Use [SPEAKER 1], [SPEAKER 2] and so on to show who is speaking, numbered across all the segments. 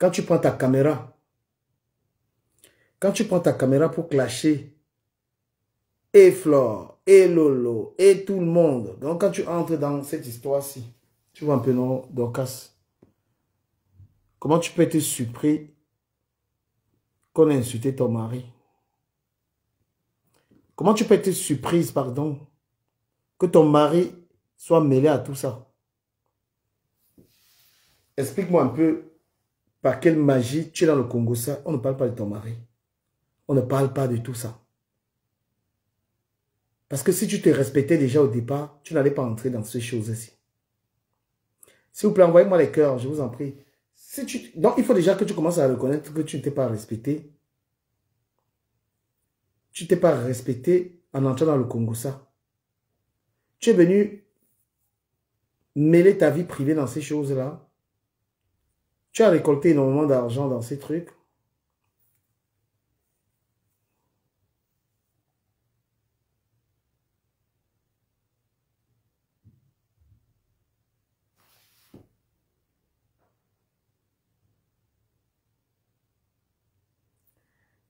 [SPEAKER 1] quand tu prends ta caméra, pour clasher, et Flore, et Lolo, et tout le monde. Donc, quand tu entres dans cette histoire-ci, tu vois un peu, non, Dorcas, comment tu peux être surpris qu'on ait insulté ton mari? Comment tu peux être surprise, pardon, que ton mari soit mêlé à tout ça? Explique-moi un peu par quelle magie tu es dans le Congo, ça. On ne parle pas de ton mari. On ne parle pas de tout ça. Parce que si tu te respectais déjà au départ, tu n'allais pas entrer dans ces choses-ci. S'il vous plaît, envoyez-moi les cœurs, je vous en prie. Donc, il faut déjà que tu commences à reconnaître que tu ne t'es pas respecté. Tu ne t'es pas respecté en entrant dans le Congo, ça. Tu es venu mêler ta vie privée dans ces choses-là. Tu as récolté énormément d'argent dans ces trucs.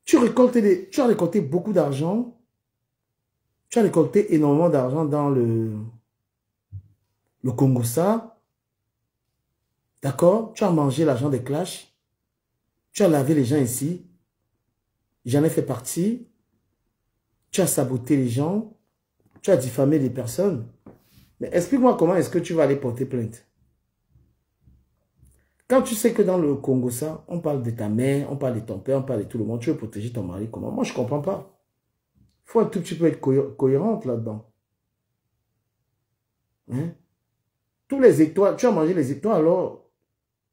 [SPEAKER 1] Tu as récolté beaucoup d'argent. Tu as récolté énormément d'argent dans le Congo, ça. D'accord? Tu as mangé l'argent des clashs. Tu as lavé les gens ici. J'en ai fait partie. Tu as saboté les gens. Tu as diffamé les personnes. Mais explique-moi comment est-ce que tu vas aller porter plainte. Quand tu sais que dans le Congo, ça, on parle de ta mère, on parle de ton père, on parle de tout le monde. Tu veux protéger ton mari, comment? Moi, je ne comprends pas. Il faut un tout petit peu être cohérente là-dedans. Hein? Tous les étoiles, tu as mangé les étoiles, alors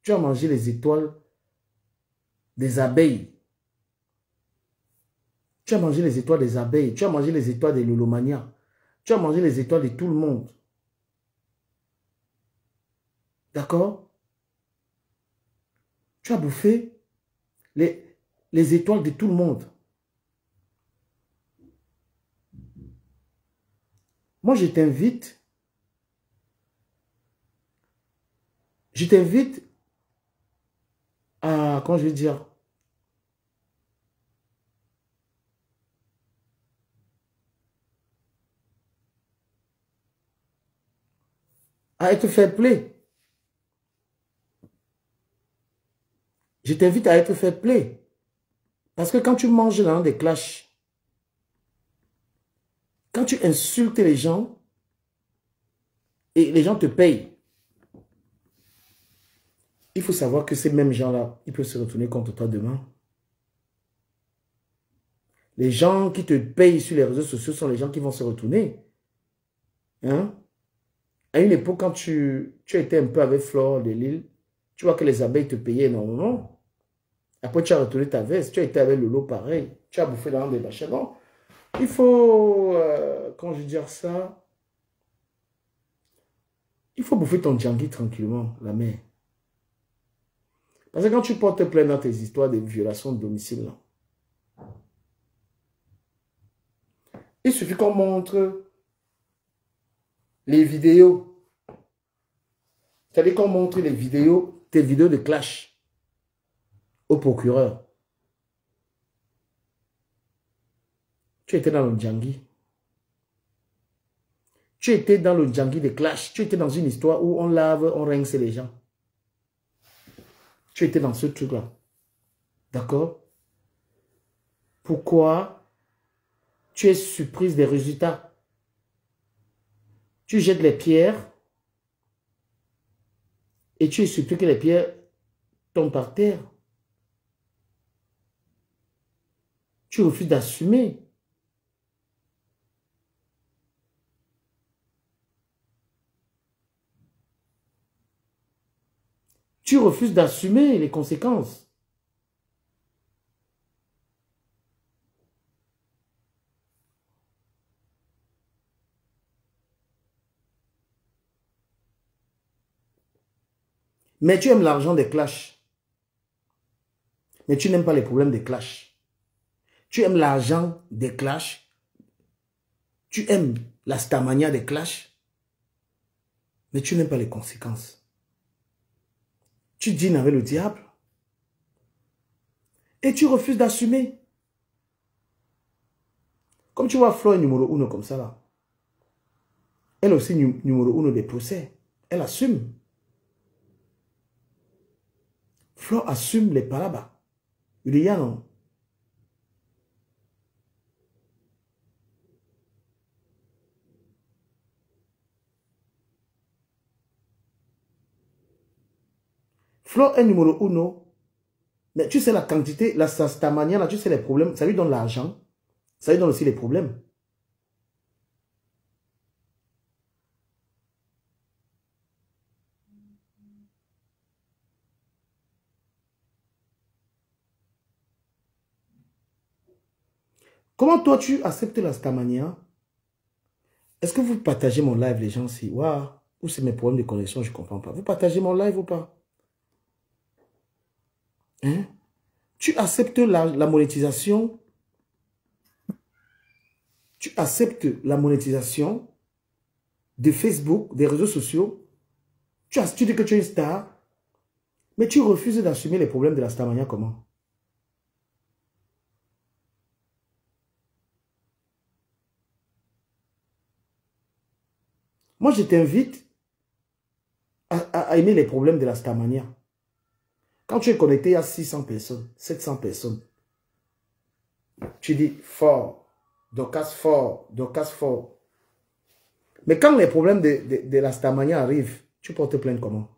[SPEAKER 1] tu as mangé les étoiles des abeilles. Tu as mangé les étoiles des abeilles. Tu as mangé les étoiles des Lolomania. Tu as mangé les étoiles de tout le monde. D'accord? Tu as bouffé les étoiles de tout le monde. Moi, je t'invite à, comment je vais dire, à être fair play. Je t'invite à être fair play. Parce que quand tu manges dans des clashs, quand tu insultes les gens, et les gens te payent, il faut savoir que ces mêmes gens-là, ils peuvent se retourner contre toi demain. Les gens qui te payent sur les réseaux sociaux sont les gens qui vont se retourner. Hein? À une époque, quand tu étais un peu avec Flore de Lille, tu vois que les abeilles te payaient énormément. Après, tu as retourné ta veste. Tu as été avec Lolo pareil. Tu as bouffé dans des machins. Non, il faut, quand je veux dire ça, il faut bouffer ton djangui tranquillement, la mère. Parce que quand tu portes plainte dans tes histoires de violation de domicile, là, il suffit qu'on montre les vidéos. C'est-à-dire qu'on montre les vidéos, tes vidéos de clash au procureur. Tu étais dans le djangui. Tu étais dans le djangui de clash. Tu étais dans une histoire où on lave, on rince les gens. Tu étais dans ce truc-là. D'accord? Pourquoi tu es surprise des résultats? Tu jettes les pierres et tu es surpris que les pierres tombent par terre. Tu refuses d'assumer. Tu refuses d'assumer les conséquences. Mais tu aimes l'argent des clashs. Mais tu n'aimes pas les problèmes des clashs. Tu aimes l'argent des clashs. Tu aimes la stamania des clashs. Mais tu n'aimes pas les conséquences. Tu dînes avec le diable. Et tu refuses d'assumer. Comme tu vois Flo est numéro 1 comme ça là. Elle aussi numéro 1 des procès. Elle assume. Flo assume les palabres. Il y a non. Flo est numéro 1. Mais tu sais la quantité, ta manière là, tu sais les problèmes. Ça lui donne l'argent. Ça lui donne aussi les problèmes. Comment toi tu acceptes la Stamania? Est-ce que vous partagez mon live les gens si waouh, ou c'est mes problèmes de connexion, je ne comprends pas. Vous partagez mon live ou pas? Hein? Tu acceptes la monétisation? Tu acceptes la monétisation de Facebook, des réseaux sociaux? Tu dis que tu es une star, mais tu refuses d'assumer les problèmes de la Starmania comment? Moi, je t'invite à aimer les problèmes de la Starmania. Quand tu es connecté à 600 personnes, 700 personnes, tu dis fort, Dorcas fort, Dorcas fort. Mais quand les problèmes de la Starmania arrivent, tu portes plainte comment?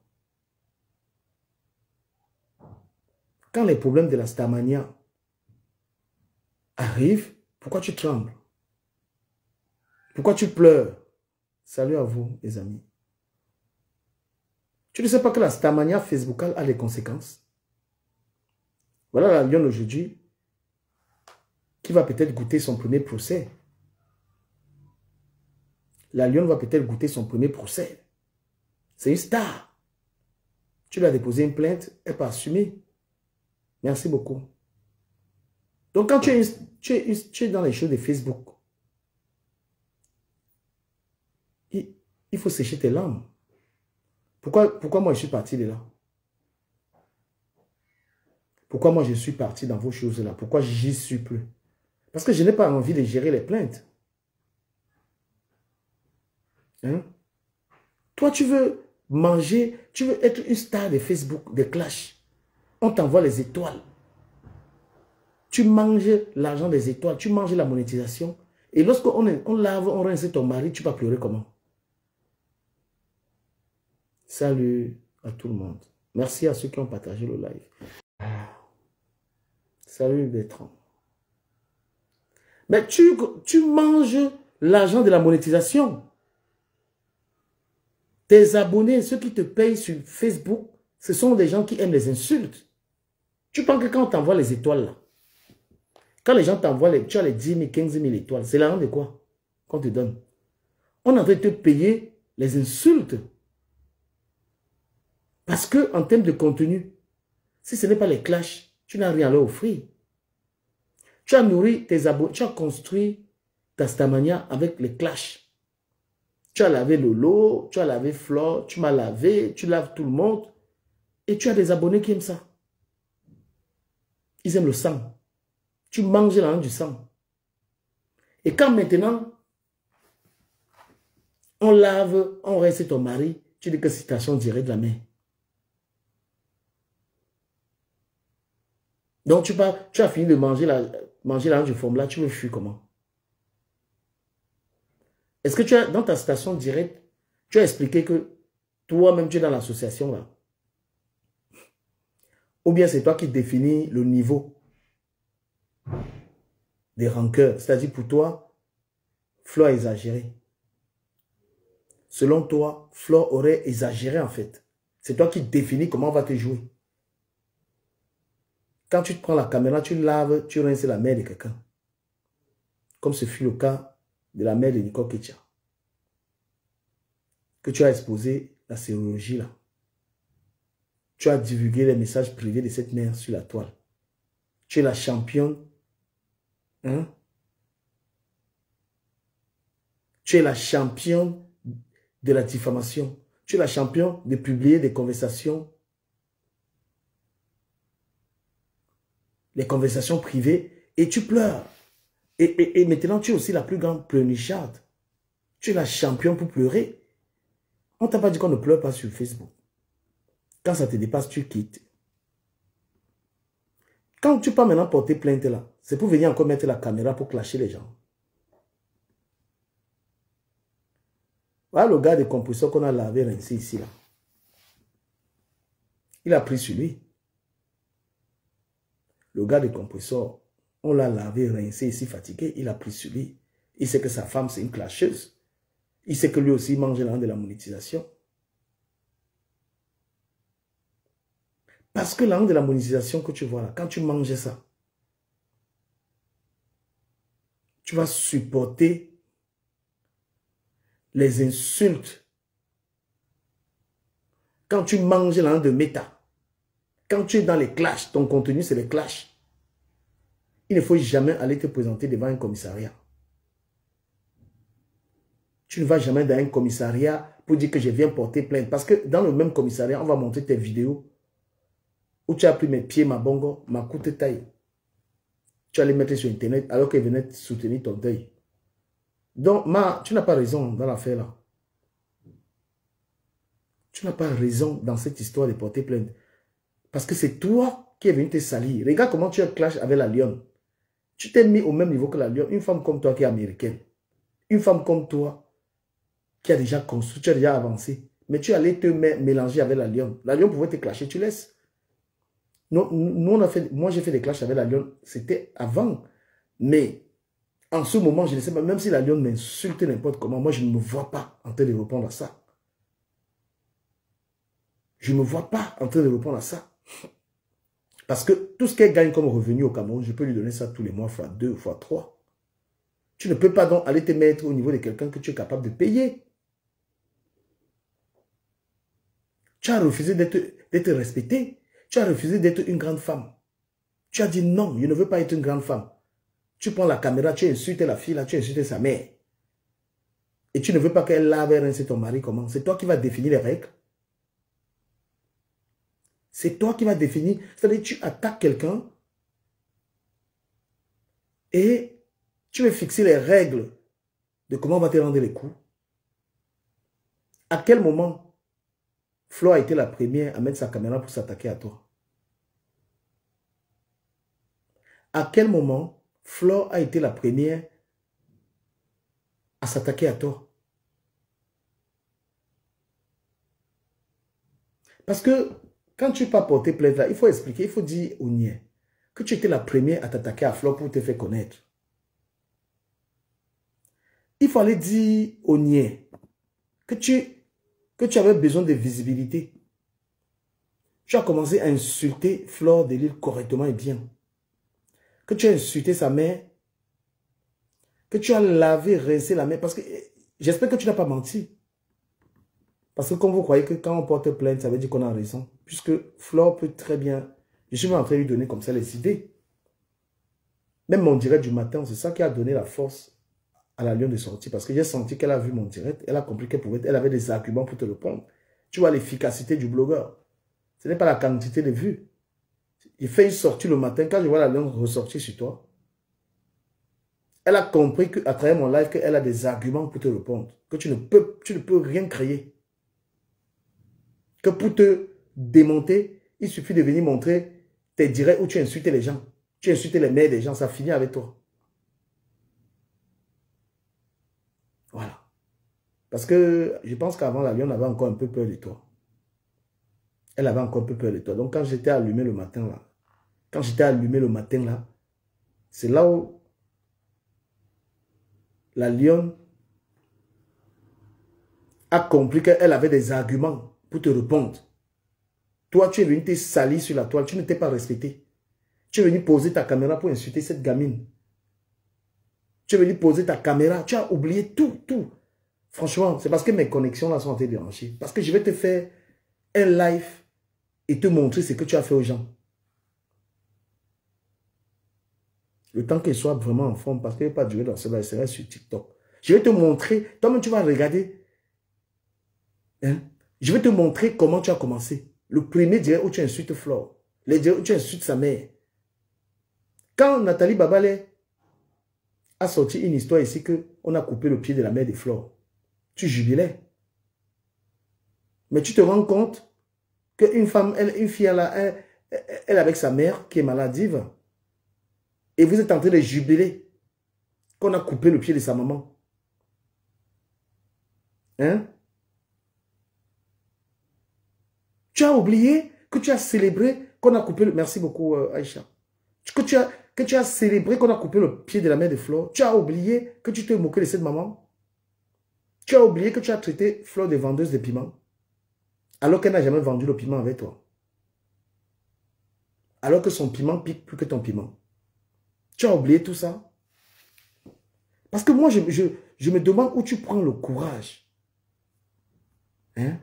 [SPEAKER 1] Quand les problèmes de la Starmania arrivent, pourquoi tu trembles? Pourquoi tu pleures? Salut à vous, les amis. Tu ne sais pas que la Starmania Facebookale a des conséquences? Voilà la lionne aujourd'hui qui va peut-être goûter son premier procès. La lionne va peut-être goûter son premier procès. C'est une star. Tu lui as déposé une plainte, elle peut assumer. Merci beaucoup. Donc quand tu es dans les choses de Facebook, il faut sécher tes larmes. Pourquoi moi je suis parti de là? Pourquoi moi je suis parti dans vos choses-là? Pourquoi j'y suis plus? Parce que je n'ai pas envie de gérer les plaintes. Hein? Toi, tu veux manger, tu veux être une star de Facebook, de Clash. On t'envoie les étoiles. Tu manges l'argent des étoiles, tu manges la monétisation. Et lorsqu'on lave, on rince ton mari, tu vas pleurer comment? Salut à tout le monde. Merci à ceux qui ont partagé le live. Salut Bertrand. Mais tu manges l'argent de la monétisation. Tes abonnés, ceux qui te payent sur Facebook, ce sont des gens qui aiment les insultes. Tu penses que quand on t'envoie les étoiles là, quand les gens t'envoient, tu as les 10 000, 15 000 étoiles, c'est l'argent de quoi qu'on te donne? On est en train de te payer les insultes. Parce que en termes de contenu, si ce n'est pas les clashs, tu n'as rien à leur offrir. Tu as nourri tes abonnés, tu as construit ta Starmania avec les clashs. Tu as lavé Lolo, tu as lavé Flore, tu m'as lavé, tu laves tout le monde. Et tu as des abonnés qui aiment ça. Ils aiment le sang. Tu manges l'argent du sang. Et quand maintenant, on lave, on reste ton mari, tu dis que citation directe de la main. Donc tu as fini de manger l'argent du forme là, tu veux fuir comment? Est-ce que tu as, dans ta citation directe, tu as expliqué que toi-même tu es dans l'association là? Ou bien c'est toi qui définis le niveau des rancœurs? C'est-à-dire pour toi, Flo a exagéré. Selon toi, Flo aurait exagéré en fait. C'est toi qui définis comment on va te jouer. Quand tu te prends la caméra, tu laves, tu rinces la mère de quelqu'un. Comme ce fut le cas de la mère de Nicole Ketia. Que tu as exposé la sérologie là. Tu as divulgué les messages privés de cette mère sur la toile. Tu es la championne. Hein? Tu es la championne de la diffamation. Tu es la championne de publier des conversations. les conversations privées, et tu pleures. Et maintenant, tu es aussi la plus grande pleurnicharde. Tu es la championne pour pleurer. On ne t'a pas dit qu'on ne pleure pas sur Facebook. Quand ça te dépasse, tu quittes. Quand tu peux maintenant porter plainte là, c'est pour venir encore mettre la caméra pour clasher les gens. Voilà le gars de compresseur qu'on a lavé rincé ici là. Il a pris sur lui. Le gars de compresseur, on l'a lavé, rincé ici, fatigué, il a pris sur lui. Il sait que sa femme c'est une clasheuse. Il sait que lui aussi mange l'an de la monétisation. Parce que l'angle de la monétisation que tu vois là, quand tu manges ça, tu vas supporter les insultes. Quand tu manges l'angle de méta, quand tu es dans les clashs, ton contenu c'est les clashs. Il ne faut jamais aller te présenter devant un commissariat. Tu ne vas jamais dans un commissariat pour dire que je viens porter plainte. Parce que dans le même commissariat, on va montrer tes vidéos où tu as pris mes pieds, ma bongo, ma courte taille. Tu vas les mettre sur Internet alors qu'ils venaient soutenir ton deuil. Donc, tu n'as pas raison dans l'affaire là. Tu n'as pas raison dans cette histoire de porter plainte. Parce que c'est toi qui es venu te salir. Regarde comment tu as clash avec la lionne. Tu t'es mis au même niveau que la lionne. Une femme comme toi qui est américaine. Une femme comme toi qui a déjà construit, tu as déjà avancé. Mais tu allais te mélanger avec la lionne. La lionne pouvait te clasher, tu laisses. Moi, j'ai fait des clashs avec la lionne. C'était avant. Mais en ce moment, je ne sais pas, même si la lionne m'insulte n'importe comment, moi, je ne me vois pas en train de répondre à ça. Je ne me vois pas en train de répondre à ça. Parce que tout ce qu'elle gagne comme revenu au Cameroun, je peux lui donner ça tous les mois, fois 2, fois 3. Tu ne peux pas donc aller te mettre au niveau de quelqu'un que tu es capable de payer. Tu as refusé d'être respecté. Tu as refusé d'être une grande femme. Tu as dit non, je ne veux pas être une grande femme. Tu prends la caméra, tu insultes la fille, là, tu insultes sa mère. Et tu ne veux pas qu'elle lave et rince ton mari comment? C'est toi qui vas définir les règles. C'est toi qui vas définir. C'est-à-dire que tu attaques quelqu'un et tu veux fixer les règles de comment on va te rendre les coups. À quel moment Flo a été la première à mettre sa caméra pour s'attaquer à toi? À quel moment Flo a été la première à s'attaquer à toi? Parce que quand tu n'as pas porté plainte là, il faut expliquer, il faut dire au niais que tu étais la première à t'attaquer à Flo pour te faire connaître. Il fallait dire au niais que tu avais besoin de visibilité. Tu as commencé à insulter Flore de Lille correctement et bien. Que tu as insulté sa mère. Que tu as lavé, rincé la mère. Parce que j'espère que tu n'as pas menti. Parce que comme vous croyez que quand on porte plainte, ça veut dire qu'on a raison. Puisque Flore peut très bien... Je suis en train de lui donner comme ça les idées. Même mon direct du matin, c'est ça qui a donné la force à la lionne de sortir. Parce que j'ai senti qu'elle a vu mon direct. Elle a compris qu'elle avait des arguments pour te répondre. Tu vois l'efficacité du blogueur. Ce n'est pas la quantité de vues. Il fait une sortie le matin. Quand je vois la lionne ressortir sur toi, elle a compris qu'à travers mon live, qu'elle a des arguments pour te répondre. Que tu ne peux rien créer. Que pour te démonter, il suffit de venir montrer tes directs où tu insultes les gens. Tu insultes les mères des gens, ça finit avec toi. Voilà. Parce que je pense qu'avant, la lionne avait encore un peu peur de toi. Elle avait encore un peu peur de toi. Donc quand j'étais allumé le matin là, c'est là où la lionne a compris qu'elle avait des arguments pour te répondre. Toi, tu es venu te salir sur la toile, tu ne t'es pas respecté. Tu es venu poser ta caméra pour insulter cette gamine. Tu es venu poser ta caméra, tu as oublié tout. Franchement, c'est parce que mes connexions là sont en train de déranger. Parce que je vais te faire un live et te montrer ce que tu as fait aux gens. Le temps qu'elle soit vraiment en forme, parce qu'elle ne va pas durer dans ce live, c'est sur TikTok. Je vais te montrer, toi-même tu vas regarder. Hein? Je vais te montrer comment tu as commencé. Le premier direct où tu insultes Flore. Le direct où tu insultes sa mère. Quand Nathalie Babalé a sorti une histoire ici qu'on a coupé le pied de la mère de Flore, tu jubilais. Mais tu te rends compte qu'une femme, une fille, elle avec sa mère qui est maladive, et vous êtes en train de jubiler qu'on a coupé le pied de sa maman. Hein? Tu as oublié que tu as célébré qu'on a coupé le... Merci beaucoup, Aïcha. Que tu as célébré qu'on a coupé le pied de la mère de Flore. Tu as oublié que tu t'es moqué de cette maman. Tu as oublié que tu as traité Flore de vendeuse de piment. Alors qu'elle n'a jamais vendu le piment avec toi. Alors que son piment pique plus que ton piment. Tu as oublié tout ça? Parce que moi, je me demande où tu prends le courage. Hein?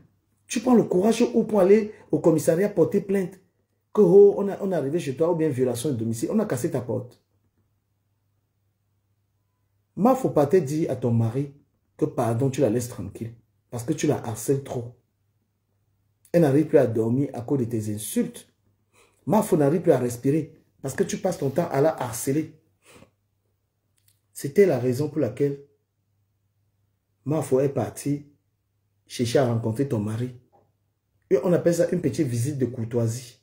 [SPEAKER 1] Tu prends le courage ou pour aller au commissariat porter plainte. Que oh, on est arrivé chez toi ou bien violation de domicile. On a cassé ta porte. Il ne faut pas te dire à ton mari que pardon, tu la laisses tranquille. Parce que tu la harcèles trop. Elle n'arrive plus à dormir à cause de tes insultes. Mafo n'arrive plus à respirer parce que tu passes ton temps à la harceler. C'était la raison pour laquelle Mafo est parti chercher à rencontrer ton mari. Et on appelle ça une petite visite de courtoisie.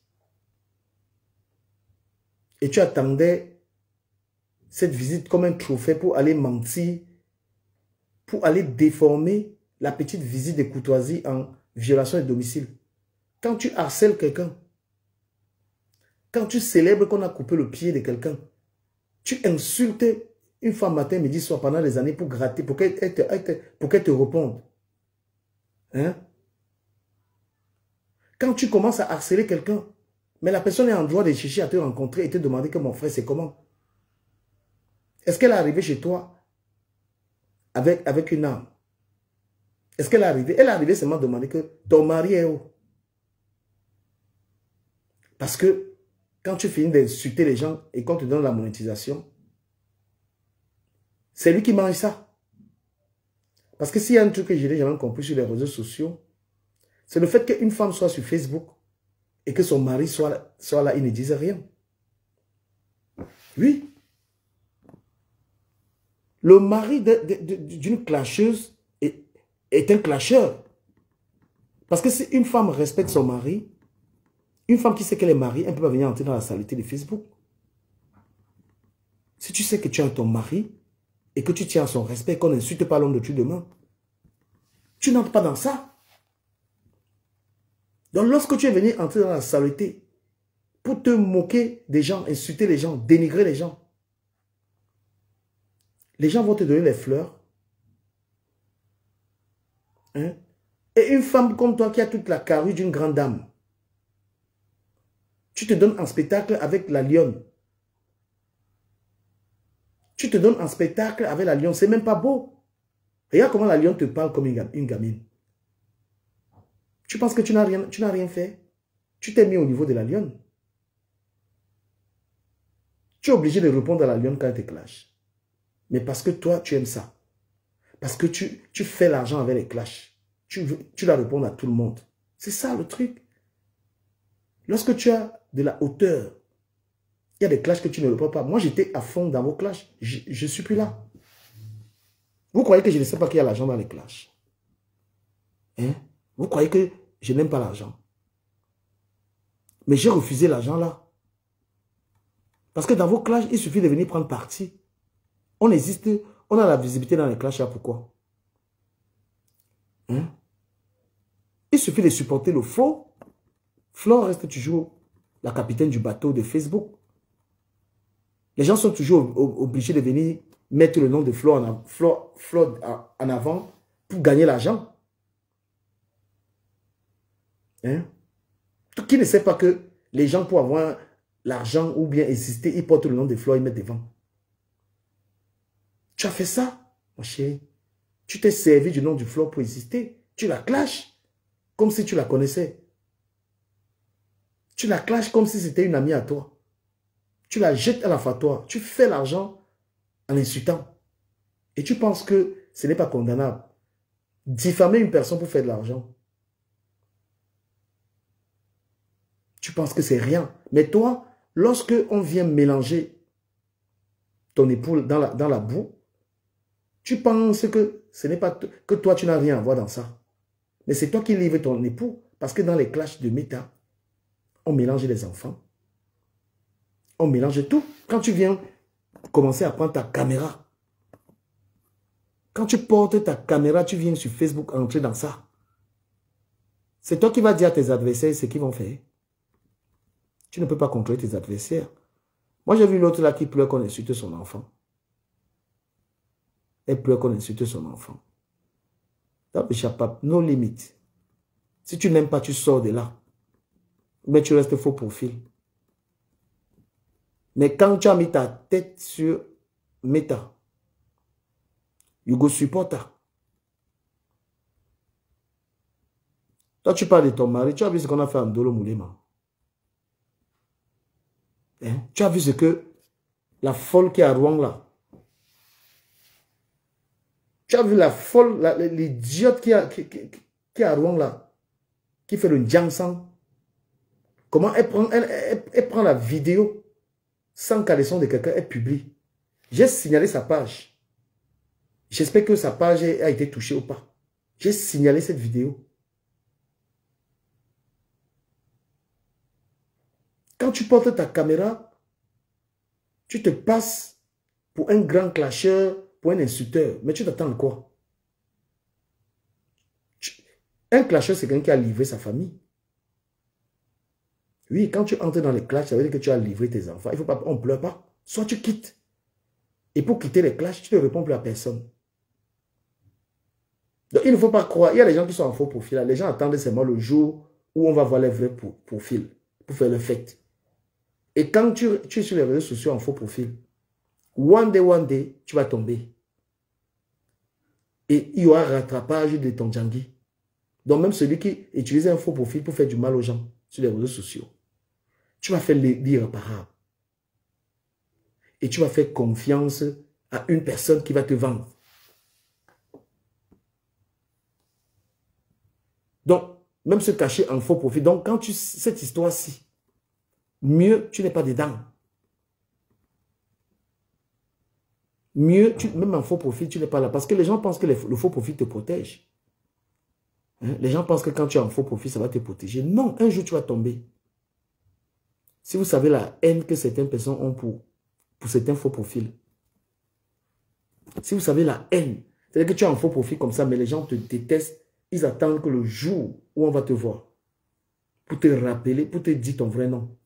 [SPEAKER 1] Et tu attendais cette visite comme un trophée pour aller mentir, pour aller déformer la petite visite de courtoisie en violation de domicile. Quand tu harcèles quelqu'un, quand tu célèbres qu'on a coupé le pied de quelqu'un, tu insultes une femme matin, midi, soir pendant des années pour gratter, pour qu'elle te réponde. Hein? Quand tu commences à harceler quelqu'un, mais la personne est en droit de chercher à te rencontrer et te demander que mon frère, c'est comment? Est-ce qu'elle est arrivée chez toi avec une arme? Est-ce qu'elle est arrivée? Elle est arrivée seulement demander que ton mari est où? Parce que quand tu finis d'insulter les gens et qu'on te donne la monétisation, c'est lui qui mange ça. Parce que s'il y a un truc que je n'ai jamais compris sur les réseaux sociaux, c'est le fait qu'une femme soit sur Facebook et que son mari soit là, il ne dise rien. Oui. Le mari d'une clasheuse est un clasheur. Parce que si une femme respecte son mari, une femme qui sait qu'elle est mariée, elle ne peut pas venir entrer dans la saleté de Facebook. Si tu sais que tu as ton mari et que tu tiens à son respect, qu'on n'insulte pas l'homme de tu demain, tu n'entres pas dans ça. Donc lorsque tu es venu entrer dans la saleté pour te moquer des gens, insulter les gens, dénigrer les gens vont te donner les fleurs. Hein? Et une femme comme toi qui a toute la carrure d'une grande dame, tu te donnes en spectacle avec la lionne. Tu te donnes en spectacle avec la lionne. C'est même pas beau. Regarde comment la lionne te parle comme une gamine. Tu penses que tu n'as rien fait? Tu t'es mis au niveau de la lionne. Tu es obligé de répondre à la lionne quand elle te clash. Mais parce que toi, tu aimes ça. Parce que tu fais l'argent avec les clashs. Tu la réponds à tout le monde. C'est ça le truc. Lorsque tu as de la hauteur, il y a des clashs que tu ne réponds pas. Moi, j'étais à fond dans vos clashs. Je ne suis plus là. Vous croyez que je ne sais pas qu'il y a l'argent dans les clashs? Hein? Vous croyez que je n'aime pas l'argent? Mais j'ai refusé l'argent là. Parce que dans vos clashs, il suffit de venir prendre parti. On existe, on a la visibilité dans les clashs là. Pourquoi? Hein? Il suffit de supporter le faux. Flore reste toujours la capitaine du bateau de Facebook. Les gens sont toujours obligés de venir mettre le nom de Flore en avant pour gagner l'argent. Hein? Qui ne sait pas que les gens, pour avoir l'argent ou bien exister, ils portent le nom de Flore, ils mettent devant. Tu as fait ça, mon chéri. Tu t'es servi du nom du Flore pour exister. Tu la clashes comme si tu la connaissais. Tu la clashes comme si c'était une amie à toi. Tu la jettes à la fatwa. Tu fais l'argent en insultant. Et tu penses que ce n'est pas condamnable. Diffamer une personne pour faire de l'argent. Tu penses que c'est rien. Mais toi, lorsque on vient mélanger ton époux dans la boue, tu penses que ce n'est pas que toi, tu n'as rien à voir dans ça. Mais c'est toi qui livres ton époux. Parce que dans les clashs de Meta, on mélange les enfants. On mélange tout. Quand tu viens commencer à prendre ta caméra, quand tu portes ta caméra, tu viens sur Facebook entrer dans ça. C'est toi qui vas dire à tes adversaires ce qu'ils vont faire. Tu ne peux pas contrôler tes adversaires. Moi, j'ai vu l'autre là qui pleure qu'on insulte son enfant. Elle pleure qu'on insulte son enfant. Dans le chapeau, no limite. Si tu n'aimes pas, tu sors de là. Mais tu restes faux profil. Mais quand tu as mis ta tête sur Meta, you go supporter. Toi, tu parles de ton mari, tu as vu ce qu'on a fait en Dolo Moulema. Hein? Tu as vu ce que la folle qui est à Rouen là. Tu as vu la folle, l'idiote qui est à Rouen là, qui fait le Djangsang. Comment elle prend la vidéo sans caleçon de quelqu'un, elle publie. J'ai signalé sa page. J'espère que sa page a été touchée ou pas. J'ai signalé cette vidéo. Quand tu portes ta caméra, tu te passes pour un grand clasheur, pour un insulteur. Mais tu t'attends à quoi? Un clasheur, c'est quelqu'un qui a livré sa famille. Oui, quand tu entres dans les clashs, ça veut dire que tu as livré tes enfants. Il faut pas, on ne pleure pas. Soit tu quittes. Et pour quitter les clashs, tu ne réponds plus à personne. Donc, il ne faut pas croire. Il y a des gens qui sont en faux profil. Les gens attendent seulement le jour où on va voir les vrais profils pour faire le fait. Et quand tu es sur les réseaux sociaux en faux profil, one day, tu vas tomber. Et il y aura rattrapage de ton Djangui. Donc, même celui qui utilise un faux profil pour faire du mal aux gens sur les réseaux sociaux, tu vas faire l'irréparable. Et tu vas faire confiance à une personne qui va te vendre. Donc, même se cacher en faux profil. Donc, quand cette histoire-ci, mieux, tu n'es pas dedans. Mieux, même en faux profil, tu n'es pas là. Parce que les gens pensent que le faux profil te protège. Hein? Les gens pensent que quand tu es en faux profil, ça va te protéger. Non, un jour, tu vas tomber. Si vous savez la haine que certaines personnes ont pour certains faux profils. Si vous savez la haine, c'est-à-dire que tu es en faux profil comme ça, mais les gens te détestent. Ils attendent que le jour où on va te voir, pour te rappeler, pour te dire ton vrai nom.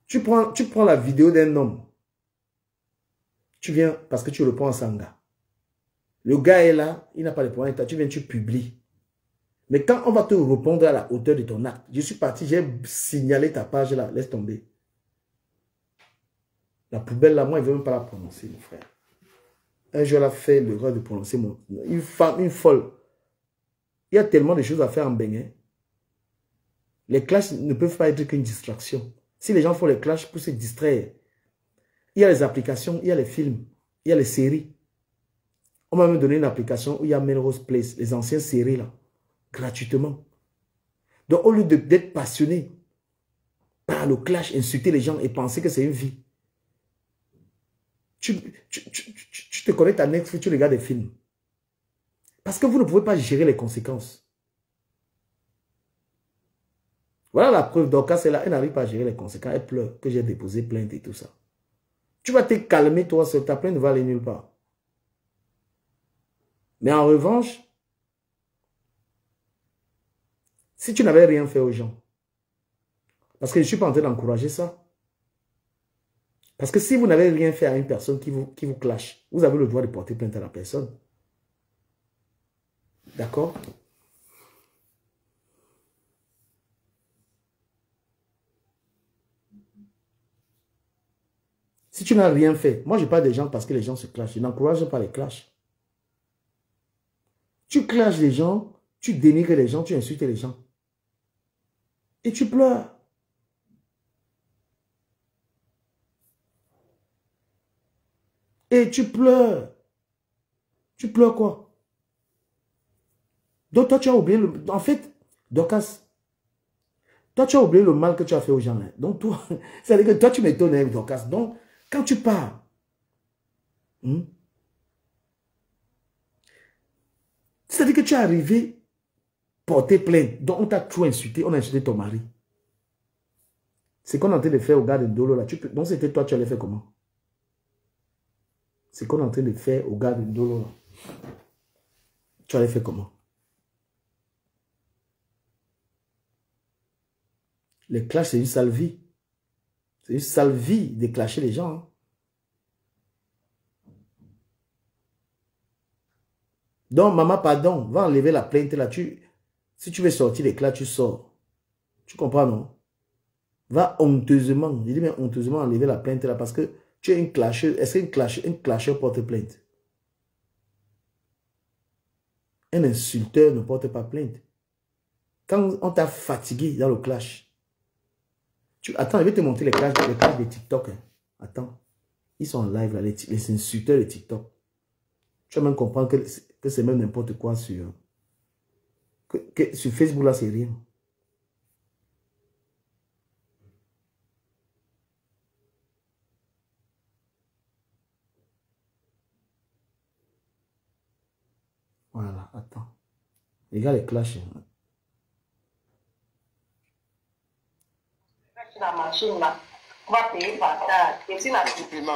[SPEAKER 1] Tu prends la vidéo d'un homme. Tu viens, parce que tu le prends en sanga. Le gars est là, il n'a pas de point. Tu viens, tu publies. Mais quand on va te répondre à la hauteur de ton acte, je suis parti, j'ai signalé ta page là, laisse tomber. La poubelle là, moi, il ne veut même pas la prononcer, mon frère. Un jour, elle a fait l'erreur de prononcer une femme, une folle. Il y a tellement de choses à faire en Bénin. Les clashs ne peuvent pas être qu'une distraction. Si les gens font les clashs pour se distraire, il y a les applications, il y a les films, il y a les séries. On m'a même donné une application où il y a Melrose Place, les anciennes séries là, gratuitement. Donc au lieu d'être passionné par le clash, insulter les gens et penser que c'est une vie, tu te connectes à Netflix, tu regardes des films. Parce que vous ne pouvez pas gérer les conséquences. Voilà la preuve. Dorcas est là, elle n'arrive pas à gérer les conséquences. Elle pleure que j'ai déposé plainte et tout ça. Tu vas te calmer toi seul. Ta plainte ne va aller nulle part. Mais en revanche, si tu n'avais rien fait aux gens, parce que je ne suis pas en train d'encourager ça. Parce que si vous n'avez rien fait à une personne qui vous clash, vous avez le droit de porter plainte à la personne. D'accord? Si tu n'as rien fait, moi je parle des gens parce que les gens se clashent. Je n'encourage pas les clashs. Tu clashes les gens, tu dénigres les gens, tu insultes les gens. Et tu pleures. Et tu pleures. Tu pleures quoi? Donc toi tu as oublié En fait, Dorcas, Toi, tu as oublié le mal que tu as fait aux gens. Hein. Donc, toi, c'est-à-dire que toi, tu m'étonnes avec ton casse. Donc, quand tu pars, c'est-à-dire que tu es arrivé porter plainte. Donc, on t'a tout insulté. On a insulté ton mari. C'est qu'on est en train de faire au gars de Ndolo là. Donc, c'était toi, tu allais faire comment? C'est qu'on est en train de faire au gars de Ndolo là. Tu allais faire comment? Les clashs, c'est une sale vie. C'est une sale vie de clasher les gens. Hein. Donc, maman, pardon, va enlever la plainte là. Si tu veux sortir les clashs, tu sors. Tu comprends, non? Va honteusement, je dis bien honteusement enlever la plainte là parce que tu es une clasheuse. Est-ce qu'un clasheur porte plainte? Un insulteur ne porte pas plainte. Quand on t'a fatigué dans le clash, attends, je vais te montrer les clashs de TikTok. Hein. Attends, ils sont en live là, les insulteurs de TikTok. Tu vas même comprendre que c'est même n'importe quoi sur Facebook là, c'est rien. Voilà, attends. Regarde les clashs. Hein.
[SPEAKER 2] La machine là, on va payer par tard. Et si la...
[SPEAKER 3] Effectivement,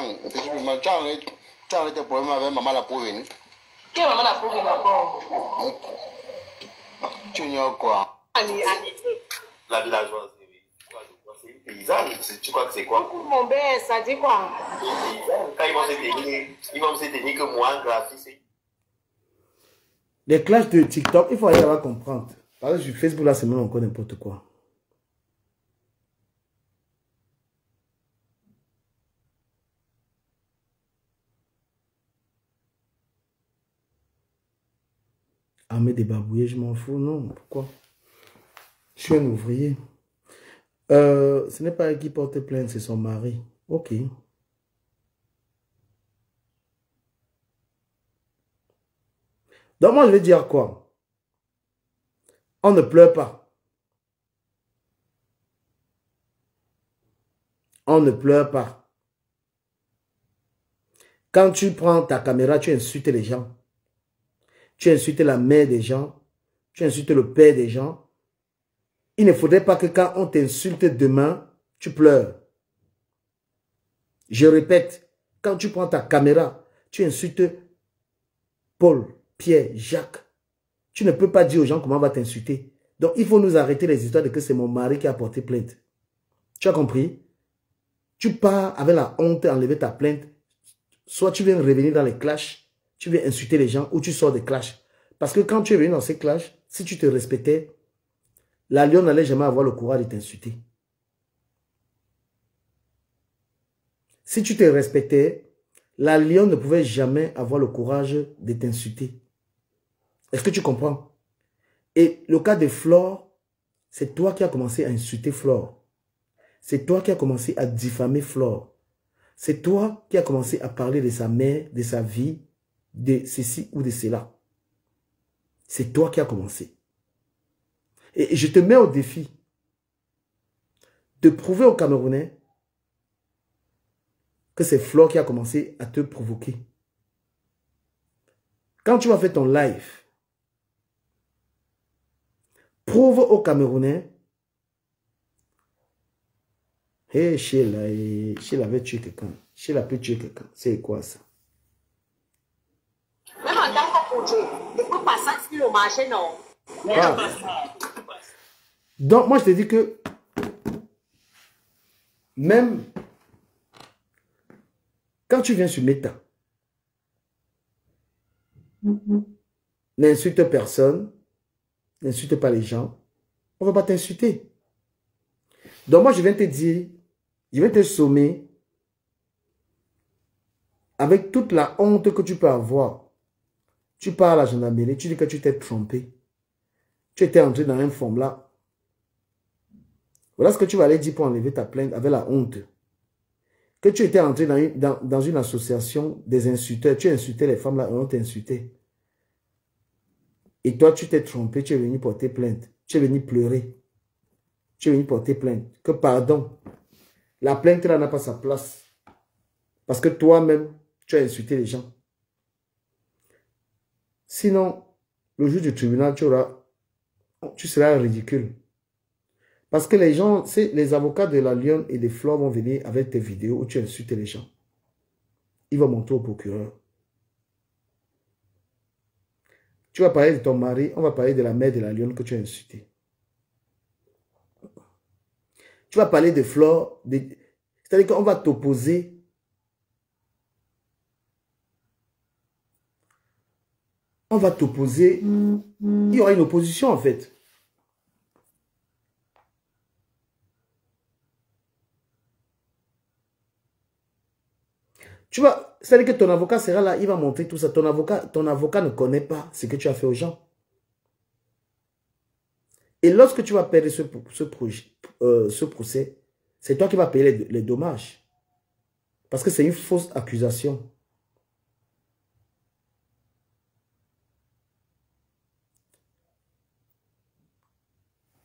[SPEAKER 3] tu as des problèmes avec maman la pauvre.
[SPEAKER 2] Quelle maman la pauvre d'abord?
[SPEAKER 3] Tu ignores quoi?
[SPEAKER 2] La
[SPEAKER 3] villageoise, c'est une paysanne. Tu crois que c'est quoi?
[SPEAKER 2] Mon père, ça dit quoi?
[SPEAKER 3] Quand ils vont se tenir que moi, graphiste.
[SPEAKER 1] Les clashs de TikTok, il faut aller là comprendre. Parce que sur Facebook là, c'est même encore n'importe quoi. Armée des babouillés, je m'en fous. Non, pourquoi? Je suis un ouvrier. Ce n'est pas elle qui porte plainte, c'est son mari. Ok. Donc moi, je vais dire quoi? On ne pleure pas. On ne pleure pas. Quand tu prends ta caméra, tu insultes les gens. Tu insultes la mère des gens. Tu insultes le père des gens. Il ne faudrait pas que quand on t'insulte demain, tu pleures. Je répète, quand tu prends ta caméra, tu insultes Paul, Pierre, Jacques. Tu ne peux pas dire aux gens comment on va t'insulter. Donc, il faut nous arrêter les histoires de que c'est mon mari qui a porté plainte. Tu as compris? Tu pars avec la honte enlever ta plainte. Soit tu viens revenir dans les clashs, tu viens insulter les gens ou tu sors des clashs. Parce que quand tu es venu dans ces clashs, si tu te respectais, la lionne n'allait jamais avoir le courage de t'insulter. Si tu te respectais, la lionne ne pouvait jamais avoir le courage de t'insulter. Est-ce que tu comprends? Et le cas de Flore, c'est toi qui as commencé à insulter Flore. C'est toi qui as commencé à diffamer Flore. C'est toi qui as commencé à parler de sa mère, de sa vie, de ceci ou de cela. C'est toi qui as commencé. Et je te mets au défi de prouver aux Camerounais que c'est Flore qui a commencé à te provoquer. Quand tu vas faire ton live, prouve aux Camerounais. Hé, Sheila avait tué quelqu'un. Sheila peut tuer quelqu'un. C'est quoi ça?
[SPEAKER 2] Même en tant que projet, ne peut pas ça sur le marché, non.
[SPEAKER 1] Ah. Donc, moi, je te dis que même quand tu viens sur Meta, n'insulte personne, n'insulte pas les gens, on ne va pas t'insulter. Donc, moi, je viens te dire, je vais te sommer avec toute la honte que tu peux avoir. Tu pars à la gendarmerie, tu dis que tu t'es trompé. Tu étais entré dans un forme-là. Voilà ce que tu vas aller dire pour enlever ta plainte avec la honte. Que tu étais entré dans une association des insulteurs. Tu insultais les femmes là, on t'insultait. Et toi, tu t'es trompé, tu es venu porter plainte. Tu es venu pleurer. tu es venu porter plainte. Que pardon, la plainte là n'a pas sa place. Parce que toi-même, tu as insulté les gens. Sinon, le jour du tribunal, tu seras ridicule. Parce que les gens, les avocats de la Lyon et des Fleurs vont venir avec tes vidéos où tu insultes les gens. Ils vont montrer au procureur. Tu vas parler de ton mari, on va parler de la mère de la Lyon que tu as insultée. Tu vas parler de Flore, c'est-à-dire qu'on va t'opposer. On va t'opposer. Il y aura une opposition en fait. Tu vois, c'est-à-dire que ton avocat sera là, il va montrer tout ça. Ton avocat ne connaît pas ce que tu as fait aux gens. Et lorsque tu vas perdre ce procès, c'est toi qui vas payer les dommages. Parce que c'est une fausse accusation.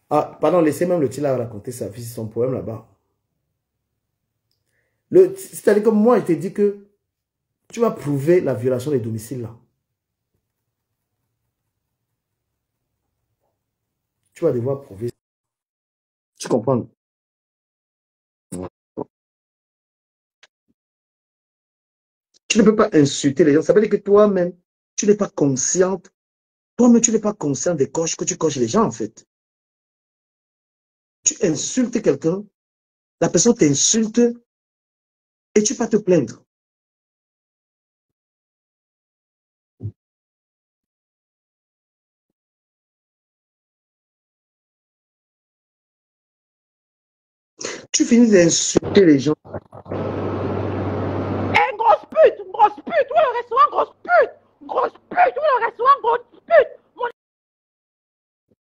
[SPEAKER 1] Ah, pardon, laissez même le Tila raconter sa vie, son poème là-bas. C'est-à-dire que moi, je t'ai dit que tu vas prouver la violation des domiciles là. Tu vas devoir prouver. Tu comprends? Tu ne peux pas insulter les gens. Ça veut dire que toi-même, tu n'es pas consciente. Toi-même, tu n'es pas conscient des coches que tu coches les gens, en fait. Tu insultes quelqu'un, la personne t'insulte et tu vas te plaindre. Tu finis d'insulter les gens.
[SPEAKER 2] Eh, grosse pute, où le restaurant, grosse pute, où le restaurant, grosse pute.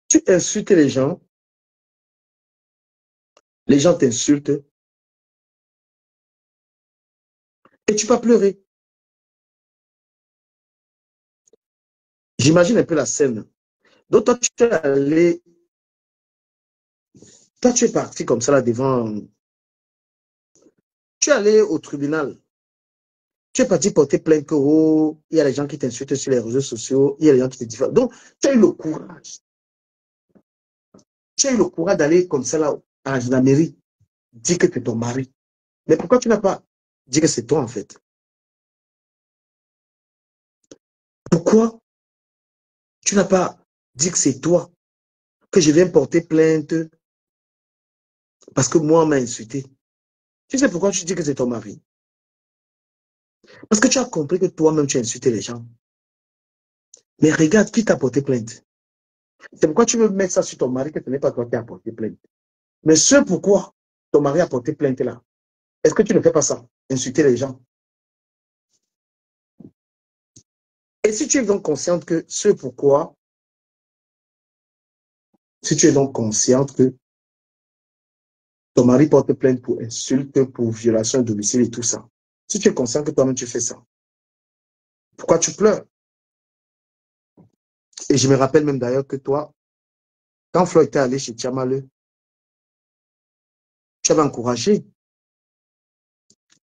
[SPEAKER 1] Tu insultes les gens t'insultent et tu vas pleurer. J'imagine un peu la scène. Donc toi, tu es parti comme ça là devant. Tu es allé au tribunal. Tu es parti porter plainte que, oh, il y a les gens qui t'insultent sur les réseaux sociaux, il y a les gens qui te diffament. Donc, tu as eu le courage. Tu as eu le courage d'aller comme ça là à la gendarmerie, dire que c'est ton mari. Mais pourquoi tu n'as pas dit que c'est toi en fait? Pourquoi tu n'as pas dit que c'est toi, que je viens porter plainte parce que moi, on m'a insulté? Tu sais pourquoi tu dis que c'est ton mari? Parce que tu as compris que toi-même, tu as insulté les gens. Mais regarde qui t'a porté plainte. C'est pourquoi tu veux mettre ça sur ton mari que ce n'est pas toi qui as porté plainte. Mais ce pourquoi ton mari a porté plainte là, est-ce que tu ne fais pas ça? Insulter les gens. Et si tu es donc consciente que ce pourquoi, si tu es donc consciente que ton mari porte plainte pour insulte, pour violation de domicile et tout ça, si tu es conscient que toi-même tu fais ça, pourquoi tu pleures? Et je me rappelle même d'ailleurs que toi, quand Floyd était allé chez Tchamaleu, tu avais encouragé.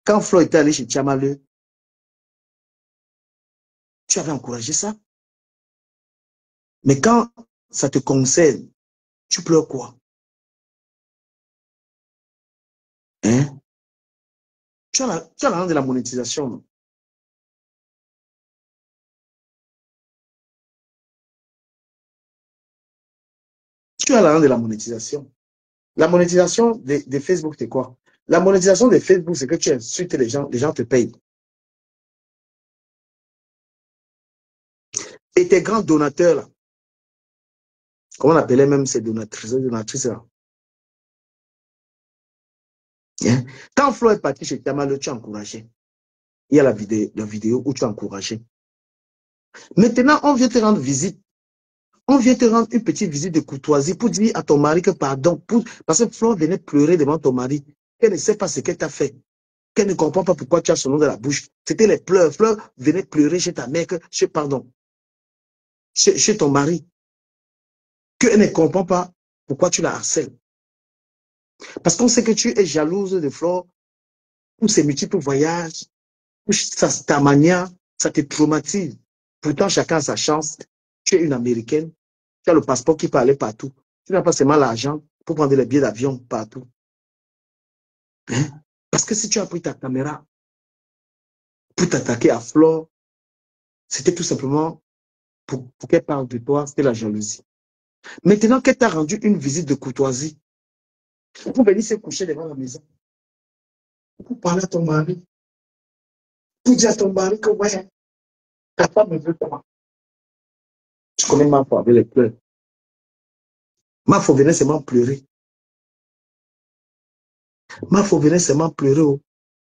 [SPEAKER 1] Quand Floyd était allé chez Tchamaleu, tu avais encouragé ça. Mais quand ça te concerne, tu pleures quoi? Hein? Tu as la langue de la monétisation, non? Tu as la langue de la monétisation. La monétisation de Facebook, c'est quoi? La monétisation de Facebook, c'est que tu insultes les gens te payent. Et tes grands donateurs, là, comment on appelait même ces donatrices là? Hein? Quand Flo est parti chez Tamalo, tu as encouragé. Il y a la vidéo où tu as encouragé. Maintenant, on vient te rendre visite. On vient te rendre une petite visite de courtoisie pour dire à ton mari que pardon. Parce que Flo venait pleurer devant ton mari. Elle ne sait pas ce qu'elle t'a fait. Qu'elle ne comprend pas pourquoi tu as son nom dans la bouche. C'était les pleurs. Fleur venait pleurer chez ta mère, chez ton mari. Qu'elle ne comprend pas pourquoi tu la harcèles. Parce qu'on sait que tu es jalouse de Flore pour ses multiples voyages, pour ta manière, ça te traumatise. Pourtant, chacun a sa chance. Tu es une Américaine, tu as le passeport qui peut aller partout. Tu n'as pas seulement l'argent pour prendre les billets d'avion partout. Hein? Parce que si tu as pris ta caméra pour t'attaquer à Flore, c'était tout simplement pour qu'elle parle de toi, c'était la jalousie. Maintenant qu'elle t'a rendu une visite de courtoisie, pour venir se coucher devant la maison, pour parler à ton mari, pour dire à ton mari que ouais, ta femme me veut pas. Tu connais ma foi avec les pleurs. Ma foi venait seulement pleurer. Ma foi venait seulement pleurer. Oh.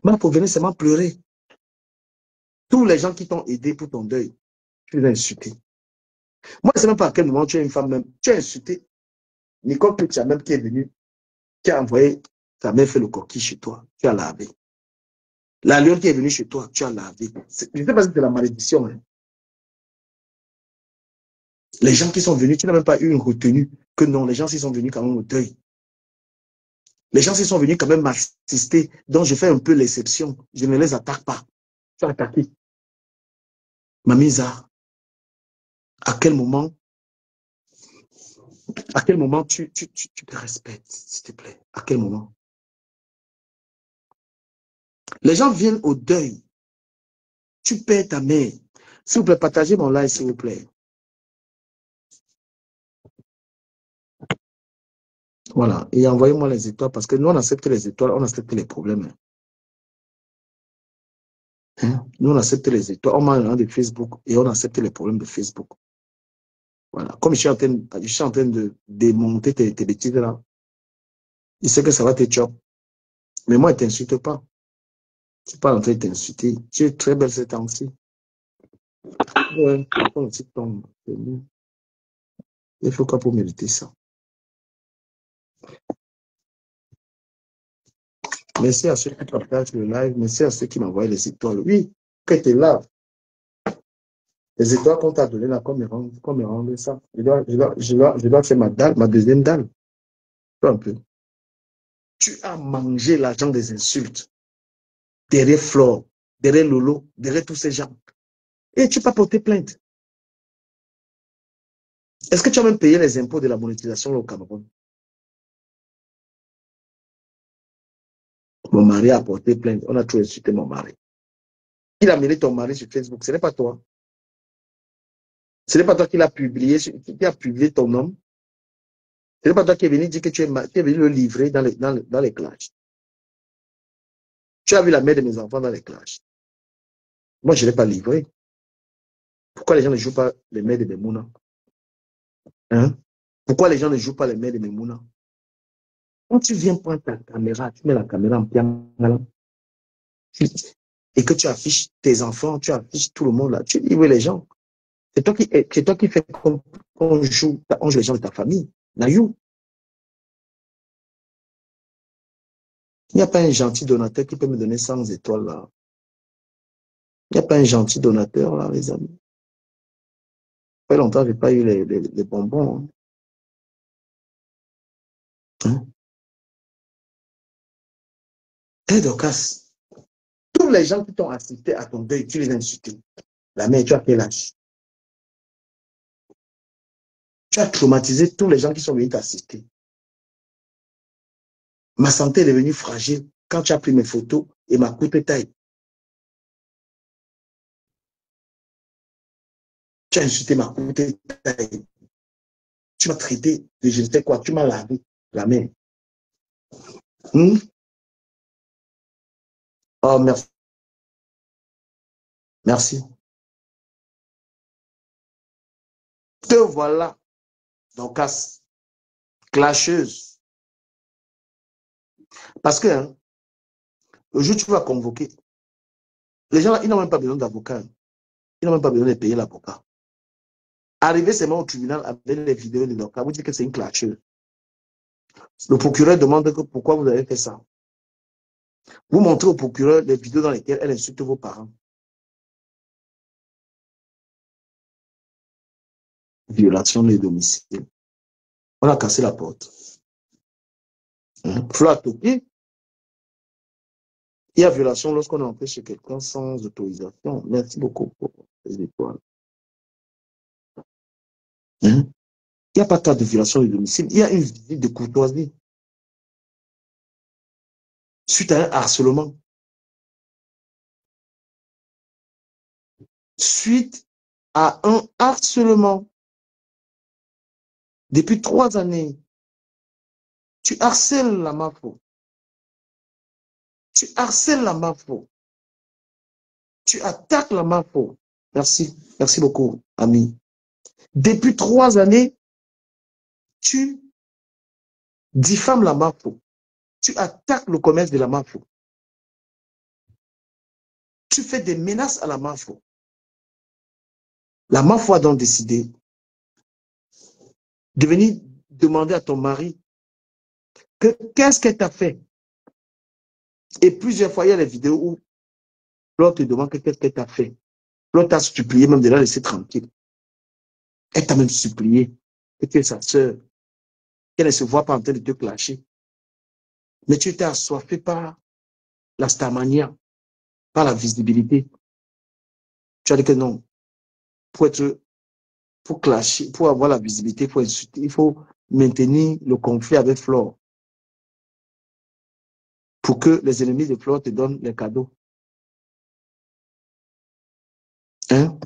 [SPEAKER 1] Ma foi venait seulement pleurer. Tous les gens qui t'ont aidé pour ton deuil, tu les as insultés. Moi, je ne sais même pas à quel moment tu es une femme même. Tu as insulté Nicole Pritchard même qui est venue, qui a envoyé ta mère faire le coquille chez toi. Tu as lavé. La lionne qui est venue chez toi, tu as lavé. Je ne sais pas si c'est la malédiction. Hein. Les gens qui sont venus, tu n'as même pas eu une retenue. Que non, les gens s'y sont venus quand même au deuil. Les gens s'y sont venus quand même m'assister. Donc, je fais un peu l'exception. Je ne les attaque pas. Tu as attaqué. Mamisa, à quel moment tu te respectes, s'il te plaît? À quel moment? Les gens viennent au deuil. Tu perds ta mère. S'il vous plaît, partagez mon live, s'il vous plaît. Voilà. Et envoyez-moi les étoiles parce que nous, on accepte les étoiles, on accepte les problèmes. Hein? Nous, on accepte les étoiles. On m'a un de Facebook et on accepte les problèmes de Facebook. Voilà. Comme je suis en train de démonter tes bêtises là, je sais que ça va te choper. Mais moi, ne t'insulte pas. Je ne suis pas en train de t'insulter. Tu es très belle cette temps-ci. Ouais, il faut quoi pour mériter ça? Merci à ceux qui partagent le live. Merci à ceux qui m'envoient les étoiles. Oui, que tu es là. Les étoiles qu'on t'a données là, qu'on me rende ça. Je dois faire ma deuxième dalle. Un peu. Tu as mangé l'argent des insultes. Derrière Flore, derrière Lolo, derrière tous ces gens. Et tu peux porter plainte. Est-ce que tu as même payé les impôts de la monétisation au Cameroun? Mon mari a porté plainte. On a trop insulté mon mari. Il a mis ton mari sur Facebook. Ce n'est pas toi. Ce n'est pas toi qui a publié ton nom. Ce n'est pas toi qui est venu dire que tu es venu le livrer dans les clashs. Tu as vu la mère de mes enfants dans les clashs. Moi, je ne l'ai pas livré. Pourquoi les gens ne jouent pas les mères de Memouna? Hein? Pourquoi les gens ne jouent pas les mères de Memouna? Quand tu viens prendre ta caméra, tu mets la caméra en piangala, et que tu affiches tes enfants, tu affiches tout le monde là, tu livres les gens. C'est toi qui fais qu'on joue les gens de ta famille. Nayou. Il n'y a pas un gentil donateur qui peut me donner 100 étoiles là. Il n'y a pas un gentil donateur là, les amis. Ça fait longtemps que je n'ai pas eu les bonbons. Hein? Et Docas, tous les gens qui t'ont assisté à ton deuil, tu les as insultés. La mère, tu as quel âge? Tu as traumatisé tous les gens qui sont venus t'assister. Ma santé est devenue fragile quand tu as pris mes photos et ma courte taille. Tu as insulté ma courte taille. Tu m'as traité de je ne sais quoi. Tu m'as lavé la main. Oh, merci. Merci. Te voilà, donc, clasheuse. Parce que hein, le jour où tu vas convoquer, les gens là, ils n'ont même pas besoin d'avocat. Ils n'ont même pas besoin de payer l'avocat. Arriver seulement au tribunal avec les vidéos de l'avocat, vous dites que c'est une clasheuse. Le procureur demande que pourquoi vous avez fait ça. Vous montrez au procureur les vidéos dans lesquelles elle insulte vos parents. Violation de domicile. On a cassé la porte. Flo a toqué. Il y a violation lorsqu'on est entré chez quelqu'un sans autorisation. Merci beaucoup pour les étoiles. Il n'y a pas de cas de violation de domicile. Il y a une visite de courtoisie. Suite à un harcèlement. Suite à un harcèlement. Depuis 3 années, tu harcèles la MAFO. Tu harcèles la MAFO. Tu attaques la MAFO. Merci. Merci beaucoup, ami. Depuis 3 années, tu diffames la MAFO. Tu attaques le commerce de la MAFO. Tu fais des menaces à la MAFO. La MAFO a donc décidé de venir demander à ton mari qu'est-ce qu'elle t'a fait. Et plusieurs fois, il y a les vidéos où l'autre te demande qu'est-ce qu'elle t'a fait. L'autre t'a supplié même de la laisser tranquille. Elle t'a même supplié que tu es sa sœur, qu'elle ne se voit pas en train de te clasher. Mais tu étais assoiffé par la starmania, par la visibilité. Tu as dit que non, pour clasher, pour avoir la visibilité, il faut maintenir le conflit avec Flore pour que les ennemis de Flore te donnent les cadeaux. Hein?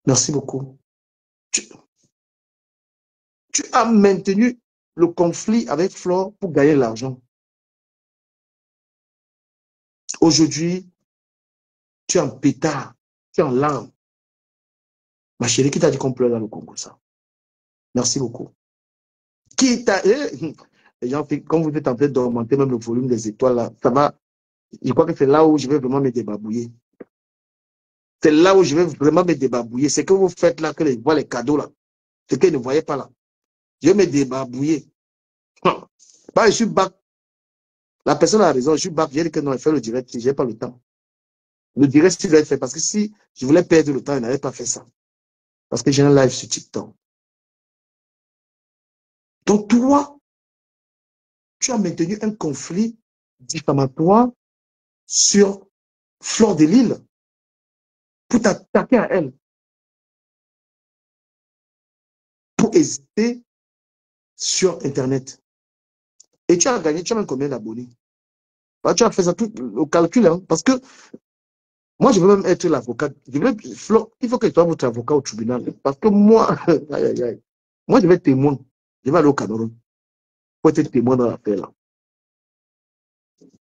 [SPEAKER 1] Merci beaucoup. Tu as maintenu le conflit avec Flore pour gagner l'argent. Aujourd'hui, tu es en pétard, tu es en larmes. Ma chérie, qui t'a dit qu'on pleure dans le Congo, ça? Merci beaucoup. Qui t'a... les gens, comme vous êtes en train d'augmenter même le volume des étoiles, là, ça va... Je crois que c'est là où je vais vraiment me débarbouiller. C'est là où je vais vraiment me débarbouiller. C'est que vous faites là, que les voient les cadeaux là. C'est qu'ils ne voyaient pas là. Je vais me débarbouiller. Bah, je suis back. La personne a raison, je suis back. J'ai dit que non, il fait le direct, je n'ai pas le temps. Le direct, il doit être fait. Parce que si je voulais perdre le temps, il n'avait pas fait ça. Parce que j'ai un live sur TikTok. Donc, toi, tu as maintenu un conflit diffamatoire sur Flore de Lille pour t'attaquer à elle. Pour hésiter sur Internet. Et tu as gagné, tu as même combien d'abonnés? Bah, tu as fait ça tout au calcul, hein, parce que moi, je veux même être l'avocat. Il faut que tu sois votre avocat au tribunal. Parce que moi, aïe, aïe, aïe, moi, je vais être témoin. Je vais aller au Cameroun pour être témoin dans l'affaire là.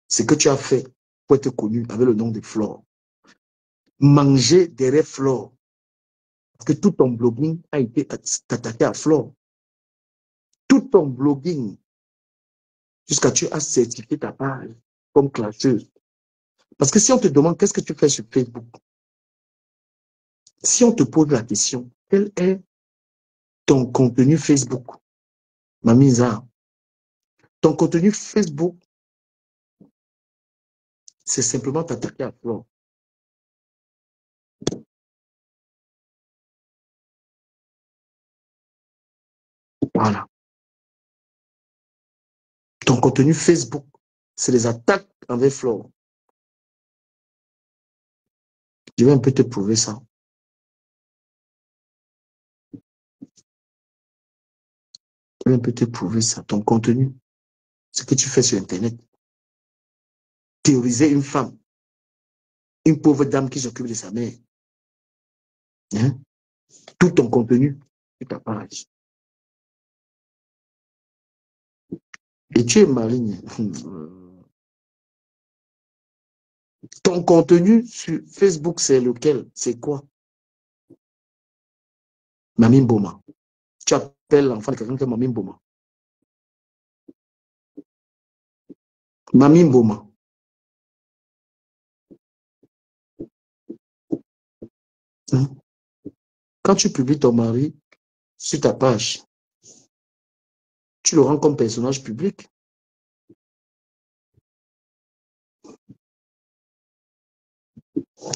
[SPEAKER 1] Ce que tu as fait pour être connu avec le nom de Flore. Manger derrière Flore. Parce que tout ton blogging a été attaqué à Flore. Tout ton blogging, jusqu'à tu as certifié ta page comme classeuse. Parce que si on te demande qu'est-ce que tu fais sur Facebook, si on te pose la question, quel est ton contenu Facebook, Mamisa, ton contenu Facebook, c'est simplement t'attaquer à Flore. Voilà. Ton contenu Facebook, c'est les attaques envers Flore. Je vais un peu te prouver ça. Je vais un peu te prouver ça. Ton contenu, ce que tu fais sur Internet. Théoriser une femme, une pauvre dame qui s'occupe de sa mère. Hein? Tout ton contenu, sur ta page. Et tu es maligne. Ton contenu sur Facebook, c'est lequel? C'est quoi? Mamie Boma. Tu appelles l'enfant de quelqu'un qui est Mamie Boma. Mamie Boma. Hein? Quand tu publies ton mari sur ta page, tu le rends comme personnage public.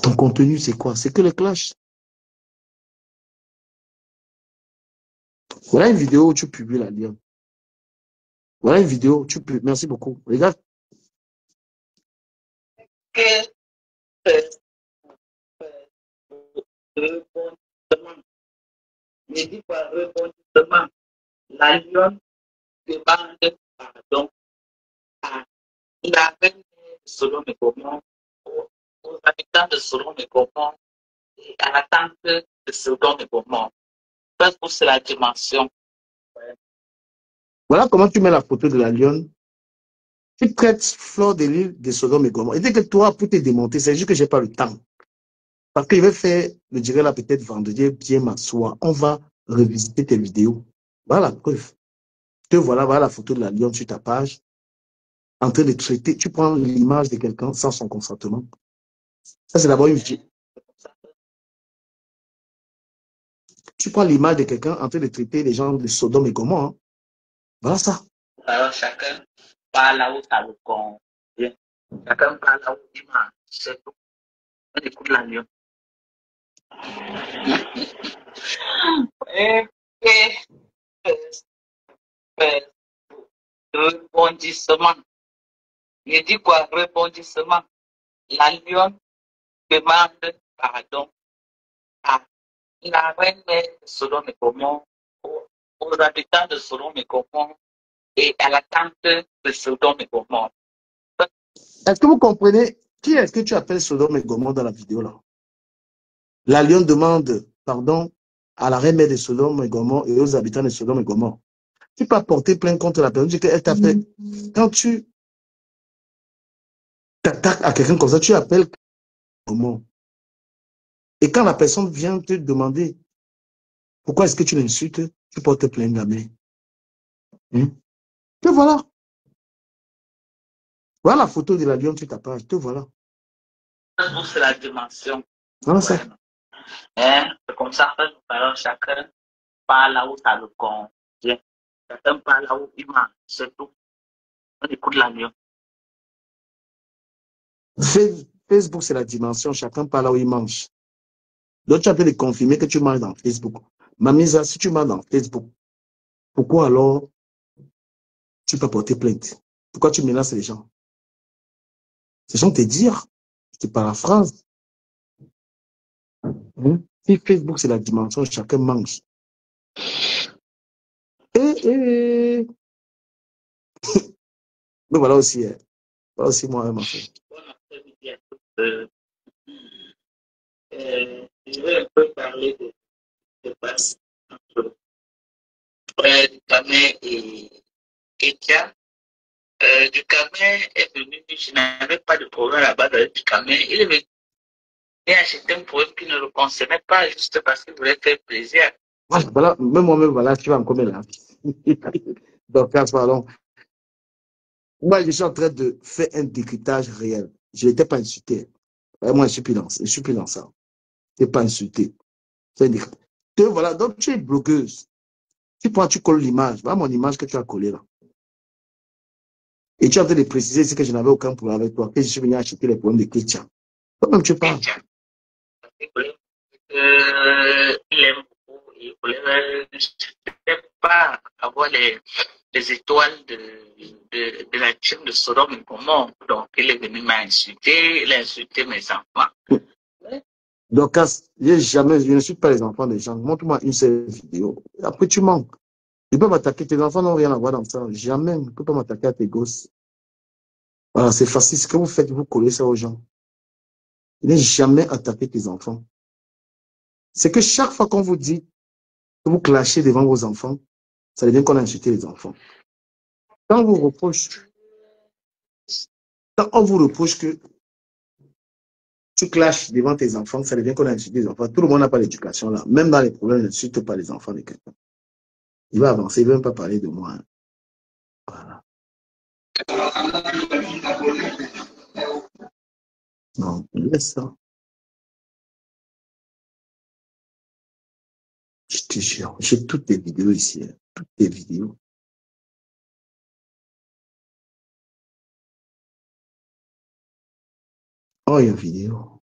[SPEAKER 1] Ton contenu, c'est quoi? C'est que les clashs. Voilà une vidéo où tu publies la lien. Voilà une vidéo, tu publies. Merci beaucoup. Regarde.
[SPEAKER 4] Que rebondissement. Je dis quoi, rebondissement. La lionne demande pardon à la reine selon mes comment, aux habitants de selon mes comment, et à la tante de selon mes comment. Parce que c'est la dimension.
[SPEAKER 1] Voilà comment tu mets la photo de la lionne. Tu traites Fleur de l'île de Sodome et Gomorrhe. Et dès que toi, pour te démonter, c'est juste que je n'ai pas le temps. Parce que je vais faire, je dirais là peut-être vendredi, bien m'asseoir. On va revisiter tes vidéos. Voilà la preuve. Te voilà, voilà la photo de la lionne sur ta page, en train de traiter. Tu prends l'image de quelqu'un sans son consentement. Ça, c'est d'abord une vidéo. Tu prends l'image de quelqu'un en train de traiter les gens de Sodome et Gomorrhe. Hein. Voilà ça.
[SPEAKER 4] Alors chacun parle là où ça le convient. Chacun parle là où il m'a. C'est tout. On écoute la lionne. Rebondissement. Il dit quoi? Rebondissement. La lionne demande pardon à la reine mère de Sodome et Gomorrhe, aux habitants de Sodome et Gomorrhe et à la tante de Sodome et Gomorrhe.
[SPEAKER 1] Est-ce que vous comprenez qui est-ce que tu appelles Sodome et Gomorrhe dans la vidéo là? La lionne demande pardon à la reine mère de Sodome et Gomorrhe et aux habitants de Sodome et Gomorrhe. Tu peux porter plainte contre la personne, qu'elle t'a fait. Quand tu t'attaques à quelqu'un comme ça, tu appelles comment? Et quand la personne vient te demander pourquoi est-ce que tu l'insultes, tu portes plainte jamais. Te voilà. Voilà la photo de la lionne sur ta page. Te voilà.
[SPEAKER 4] C'est la dimension.
[SPEAKER 1] Voilà ça.
[SPEAKER 4] C'est comme ça que alors, chacun parle là où ça le convient. Chacun parle là où il mange. C'est tout. On écoute la lionne.
[SPEAKER 1] Facebook, c'est la dimension. Chacun parle là où il mange. Donc, tu as pu le confirmer que tu manges dans Facebook. Mamisa, si tu manges dans Facebook, pourquoi alors tu peux porter plainte? Pourquoi tu menaces les gens? Ces gens te dire, je te paraphrase. Si Facebook, c'est la dimension, chacun mange. Mais voilà aussi, voilà aussi moi, ma fille.
[SPEAKER 4] Bon après-midi à tous. Je vais un peu parler de du Camet et Ketia. Du Camet est venu, je n'avais pas de problème là-bas avec du Camet. Il est venu acheter un produit qui ne le concernait pas juste parce qu'il voulait faire plaisir.
[SPEAKER 1] Voilà, même moi-même, voilà, tu vas me commettre là. Donc, pardon. Moi, je suis en train de faire un décryptage réel. Je n'étais pas insulté. Moi, je suis plus dans ça. Je n'étais pas insulté. Voilà, donc tu es blogueuse. Tu prends, tu colles l'image. Voilà mon image que tu as collée là. Et tu es en train de préciser ici que je n'avais aucun problème avec toi, que je suis venu acheter les problèmes de Kétia. Toi-même, tu parles.
[SPEAKER 4] Il aime beaucoup. Il voulait pas avoir les étoiles de la team de Sodome et Gomorrhe. Donc, il est venu m'insulter. Il a insulté mes enfants.
[SPEAKER 1] Donc, je ne suis pas les enfants des gens. Montre-moi une seule vidéo. Après, tu manques. Ils peuvent m'attaquer. Tes enfants n'ont rien à voir dans ça. Jamais. Ils ne peuvent pas m'attaquer à tes gosses. Voilà, c'est facile. Ce que vous faites, vous collez ça aux gens. Il n'est jamais attaqué tes enfants. C'est que chaque fois qu'on vous dit que vous clashez devant vos enfants, ça devient qu'on a insulté les enfants. Quand on vous reproche que tu clashes devant tes enfants, ça devient qu'on a insulté les enfants. Tout le monde n'a pas l'éducation là. Même dans les problèmes, n'insulte pas les enfants de quelqu'un. Il va avancer, il ne veut même pas parler de moi. Hein. Voilà. Non, laisse ça. Je te jure, j'ai toutes tes vidéos ici. Hein. Toutes tes vidéos. Oh, il y a une vidéo.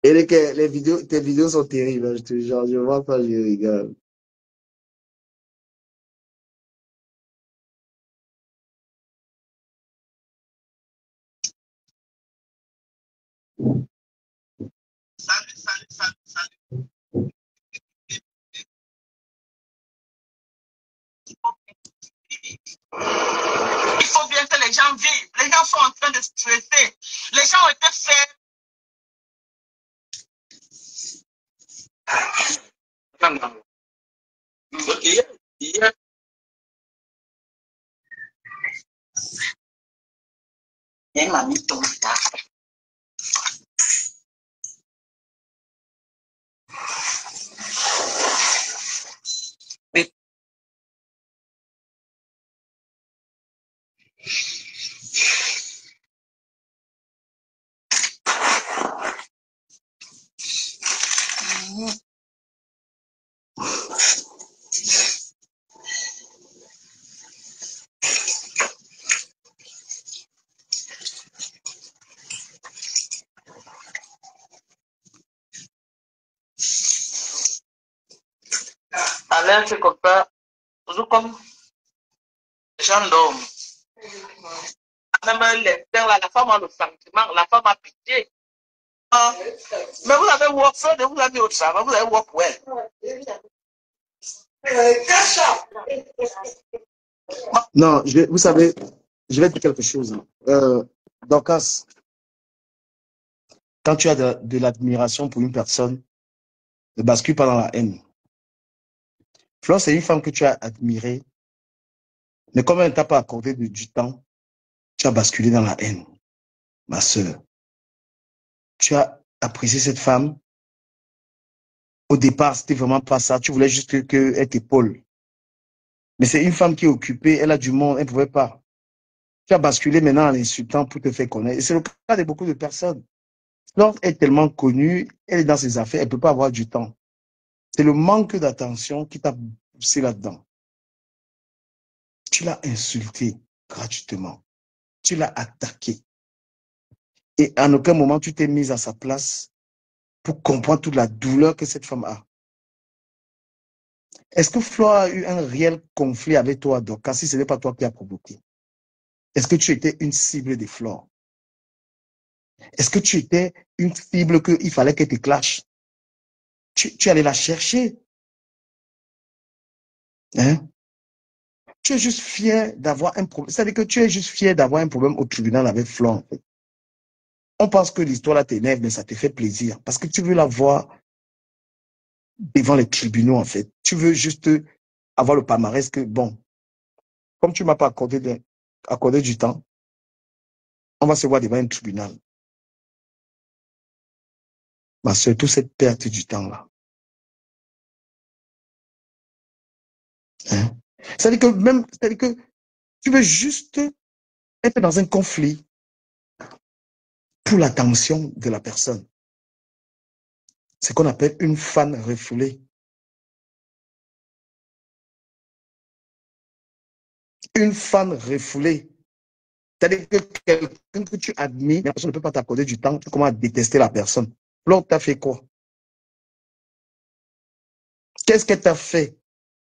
[SPEAKER 1] Et les vidéos, tes vidéos sont terribles, hein, je te jure, je vois pas, je rigole.
[SPEAKER 4] Il faut bien que les gens vivent. Les gens sont en train de stresser. Les gens ont été faits. Non, non. Hier, il m'a mis ton retard. Alain, c'est comme ça. Toujours comme les gens dorment. Même l'instinct, la femme a le sentiment, la femme a pitié. Ah, mais vous avez work fun, vous avez au travail, vous avez work well.
[SPEAKER 1] Non, vous savez, je vais dire quelque chose. Dorcas, quand tu as de l'admiration pour une personne, ne bascule pas dans la haine. Flore, c'est une femme que tu as admirée, mais comme elle ne t'a pas accordé du temps, tu as basculé dans la haine. Ma soeur, tu as apprécié cette femme. Au départ, c'était vraiment pas ça. Tu voulais juste qu'elle t'épaule. Mais c'est une femme qui est occupée, elle a du monde, elle ne pouvait pas. Tu as basculé maintenant en l'insultant pour te faire connaître. Et c'est le cas de beaucoup de personnes. Flore est tellement connue, elle est dans ses affaires, elle ne peut pas avoir du temps. C'est le manque d'attention qui t'a poussé là-dedans. Tu l'as insulté gratuitement. Tu l'as attaqué. Et en aucun moment, tu t'es mise à sa place pour comprendre toute la douleur que cette femme a. Est-ce que Flore a eu un réel conflit avec toi, Dorcas, si ce n'est pas toi qui as provoqué? Est-ce que tu étais une cible de Flore? Est-ce que tu étais une cible qu'il fallait qu'elle te clash? Tu allais la chercher. Hein? Tu es juste fier d'avoir un problème. C'est-à-dire que tu es juste fier d'avoir un problème au tribunal avec Flore. En fait. On pense que l'histoire là t'énerve, mais ça te fait plaisir. Parce que tu veux la voir devant les tribunaux, en fait. Tu veux juste avoir le palmarès que, bon, comme tu ne m'as pas accordé du temps, on va se voir devant un tribunal. Mais surtout cette perte du temps-là. Hein? C'est-à-dire que tu veux juste être dans un conflit pour l'attention de la personne. C'est ce qu'on appelle une fan refoulée. Une fan refoulée. C'est-à-dire que quelqu'un que tu admires, la personne ne peut pas t'accorder du temps, tu commences à détester la personne. L'autre t'a fait quoi? Qu'est-ce qu'elle t'a fait?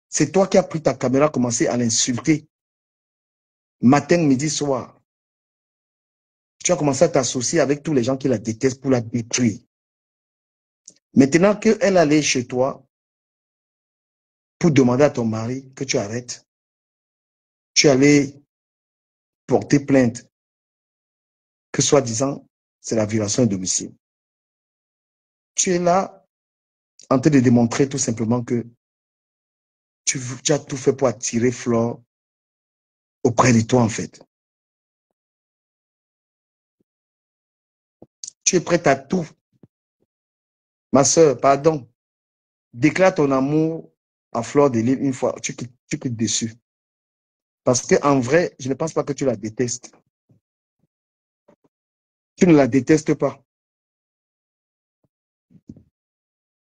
[SPEAKER 1] C'est toi qui as pris ta caméra, commencé à l'insulter. Matin, midi, soir. Tu as commencé à t'associer avec tous les gens qui la détestent pour la détruire. Maintenant qu'elle allait chez toi pour demander à ton mari que tu arrêtes, tu allais porter plainte que soi-disant c'est la violation de domicile. Tu es là en train de démontrer tout simplement que tu as tout fait pour attirer Flore auprès de toi en fait. Tu es prête à tout. Ma soeur, pardon, déclare ton amour à Flore de Lille une fois, tu quittes dessus. Parce qu'en vrai, je ne pense pas que tu la détestes. Tu ne la détestes pas.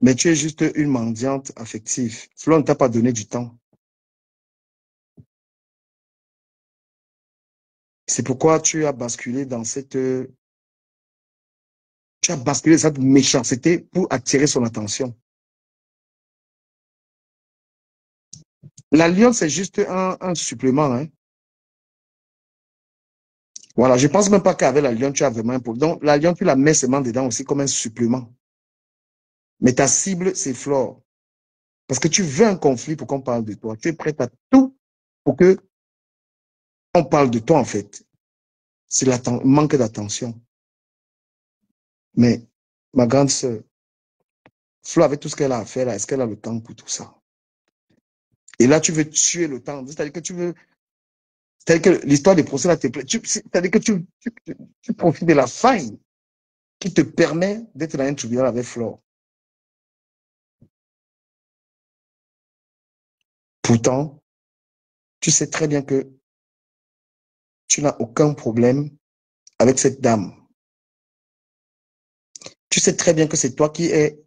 [SPEAKER 1] Mais tu es juste une mendiante affective. Flore ne t'a pas donné du temps. C'est pourquoi tu as basculé dans cette... Tu as basculé cette méchanceté pour attirer son attention. La lionne, c'est juste un supplément. Hein. Voilà, je ne pense même pas qu'avec la lionne, tu as vraiment un problème. Donc, la lionne, tu la mets seulement dedans aussi comme un supplément. Mais ta cible, c'est Flore. Parce que tu veux un conflit pour qu'on parle de toi. Tu es prête à tout pour que on parle de toi, en fait. C'est le manque d'attention. Mais, ma grande sœur, Flo, avec tout ce qu'elle a à faire, là, est-ce qu'elle a le temps pour tout ça? Et là, tu veux tuer le temps. C'est-à-dire que tu veux. C'est-à-dire que l'histoire des procès, là, te plaît. C'est-à-dire que tu profites de la faille qui te permet d'être dans un tribunal avec Flo. Pourtant, tu sais très bien que tu n'as aucun problème avec cette dame. Tu sais très bien que c'est toi qui es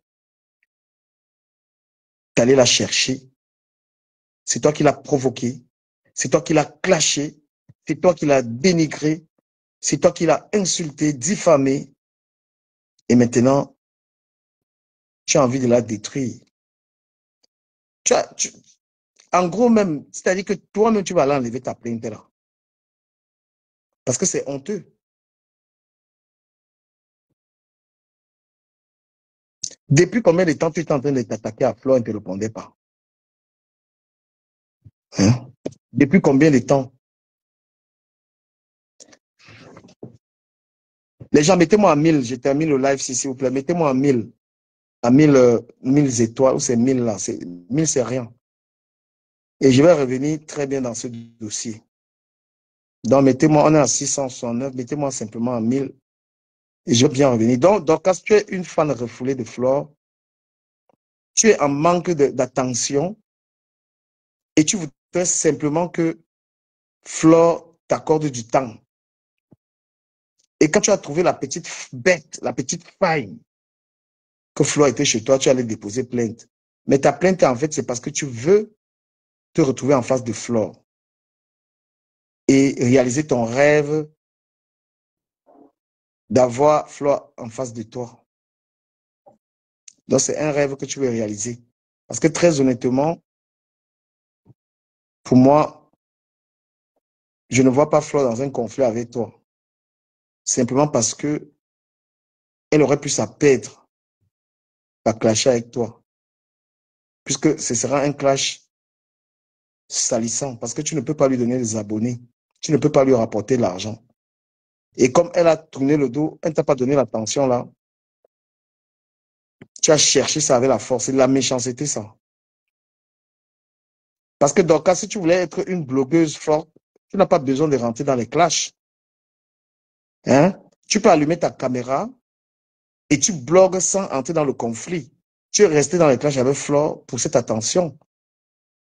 [SPEAKER 1] allé la chercher. C'est toi qui l'as provoquée. C'est toi qui l'as clashé. C'est toi qui l'as dénigré. C'est toi qui l'as insulté, diffamé. Et maintenant, tu as envie de la détruire. En gros même, c'est-à-dire que toi-même, tu vas l'enlever ta plainte là. Parce que c'est honteux. Depuis combien de temps tu es en train de t'attaquer à Flo et ne te répondais pas? Hein? Depuis combien de temps? Les gens, mettez-moi à 1000. Je termine le live, s'il vous plaît. Mettez-moi à 1000. À 1000 étoiles, ou c'est 1000 là. 1000, c'est rien. Et je vais revenir très bien dans ce dossier. Donc, mettez-moi, on est à 669. Mettez-moi simplement à 1000. Et je vais bien revenir. Donc quand tu es une fan refoulée de Flore, tu es en manque d'attention et tu voudrais simplement que Flore t'accorde du temps. Et quand tu as trouvé la petite bête, la petite faille que Flore était chez toi, tu allais déposer plainte. Mais ta plainte, en fait, c'est parce que tu veux te retrouver en face de Flore et réaliser ton rêve d'avoir Flore en face de toi. Donc, c'est un rêve que tu veux réaliser. Parce que très honnêtement, pour moi, je ne vois pas Flore dans un conflit avec toi. Simplement parce que elle aurait pu s'en perdre à clasher avec toi. Puisque ce sera un clash salissant. Parce que tu ne peux pas lui donner des abonnés. Tu ne peux pas lui rapporter l'argent. Et comme elle a tourné le dos, elle ne t'a pas donné l'attention là. Tu as cherché ça avec la force. C'est de la méchanceté, ça. Parce que dans le cas, si tu voulais être une blogueuse forte, tu n'as pas besoin de rentrer dans les clashs. Hein? Tu peux allumer ta caméra et tu blogues sans entrer dans le conflit. Tu es resté dans les clashs avec Flore pour cette attention.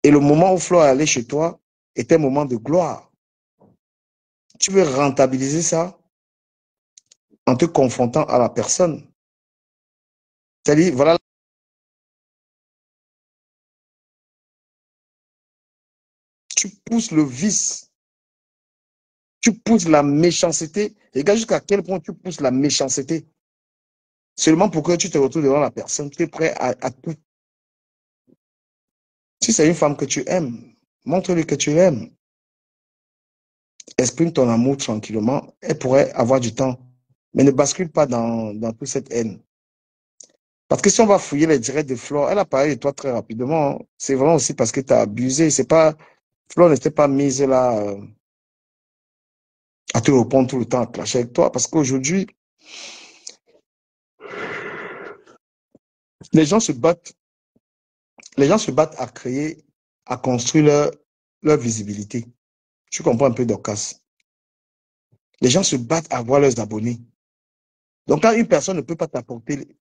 [SPEAKER 1] Et le moment où Flore est allée chez toi est un moment de gloire. Tu veux rentabiliser ça en te confrontant à la personne. C'est-à-dire, voilà. Tu pousses le vice. Tu pousses la méchanceté. Regarde jusqu'à quel point tu pousses la méchanceté. Seulement pour que tu te retrouves devant la personne. Tu es prêt à tout. Si c'est une femme que tu aimes, montre-lui que tu l'aimes. Exprime ton amour tranquillement. Elle pourrait avoir du temps. Mais ne bascule pas dans toute cette haine. Parce que si on va fouiller les directs de Flore, elle a parlé de toi très rapidement. C'est vraiment aussi parce que tu as abusé. C'est pas, Flore n'était pas mise là à te répondre tout le temps, à clasher avec toi. Parce qu'aujourd'hui, les gens se battent à créer, à construire leur visibilité. Tu comprends un peu Dorcas. Les gens se battent à avoir leurs abonnés. Donc, quand une personne ne peut pas t'apporter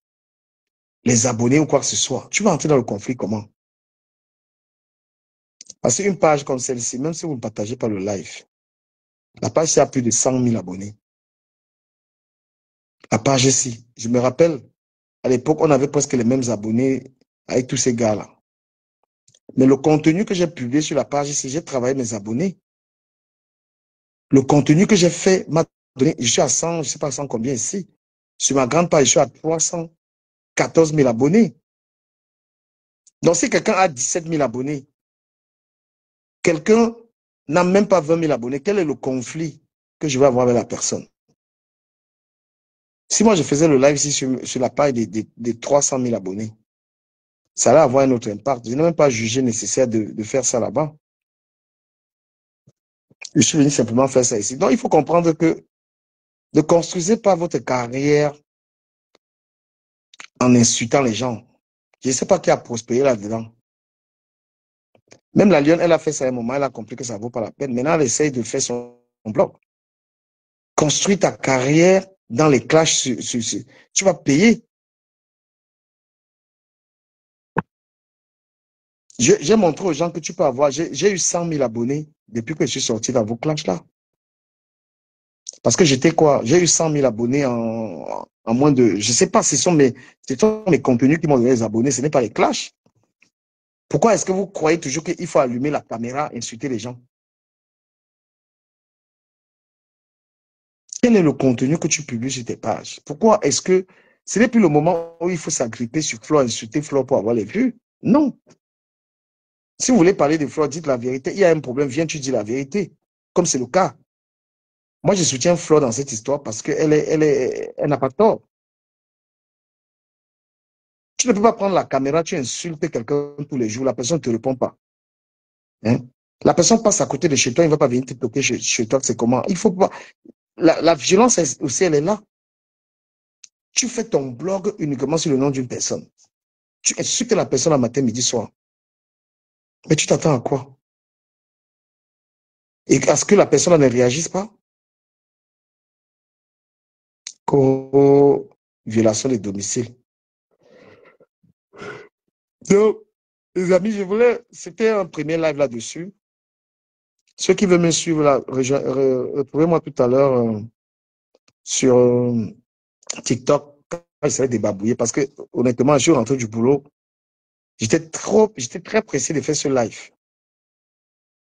[SPEAKER 1] les abonnés ou quoi que ce soit, tu vas entrer dans le conflit comment? Parce qu'une page comme celle-ci, même si vous ne partagez pas le live, la page a plus de 100 000 abonnés. La page ici, je me rappelle, à l'époque, on avait presque les mêmes abonnés avec tous ces gars-là. Mais le contenu que j'ai publié sur la page ici, j'ai travaillé mes abonnés. Le contenu que j'ai fait m'a donné, je suis à 100, je ne sais pas 100 combien ici. Sur ma grande page, je suis à 314 000 abonnés. Donc, si quelqu'un a 17 000 abonnés, quelqu'un n'a même pas 20 000 abonnés, quel est le conflit que je vais avoir avec la personne? Si moi, je faisais le live ici sur la page des 300 000 abonnés, ça allait avoir un autre impact. Je n'ai même pas jugé nécessaire de faire ça là-bas. Je suis venu simplement faire ça ici. Donc, il faut comprendre que ne construisez pas votre carrière en insultant les gens. Je ne sais pas qui a prospéré là-dedans. Même la Lyon, elle a fait ça à un moment, elle a compris que ça ne vaut pas la peine. Maintenant, elle essaye de faire son blog. Construis ta carrière dans les clashs. Tu vas payer. J'ai montré aux gens que tu peux avoir. J'ai eu 100 000 abonnés depuis que je suis sorti dans vos clashs-là. Parce que j'étais quoi? J'ai eu 100 000 abonnés en moins de... Je ne sais pas, ce sont mes contenus qui m'ont donné les abonnés, ce n'est pas les clashs. Pourquoi est-ce que vous croyez toujours qu'il faut allumer la caméra, insulter les gens? Quel est le contenu que tu publies sur tes pages? Pourquoi est-ce que ce n'est plus le moment où il faut s'agripper sur Flo, insulter Flo pour avoir les vues? Non. Si vous voulez parler de Flo, dites la vérité. Il y a un problème, viens, tu dis la vérité. Comme c'est le cas. Moi, je soutiens Flo dans cette histoire parce qu'elle elle n'a pas tort. Tu ne peux pas prendre la caméra, tu insultes quelqu'un tous les jours, la personne ne te répond pas. Hein? La personne passe à côté de chez toi, il ne va pas venir te toquer chez toi, c'est comment? Il faut pas. La violence aussi, elle est là. Tu fais ton blog uniquement sur le nom d'une personne. Tu insultes la personne le matin, midi, soir. Mais tu t'attends à quoi? Et à ce que la personne ne réagisse pas? Violation de domicile. Donc, les amis, c'était un premier live là-dessus. Ceux qui veulent me suivre, là, retrouvez-moi tout à l'heure sur TikTok. J'essaie de babouiller parce que, honnêtement, je suis rentré du boulot. J'étais très pressé de faire ce live.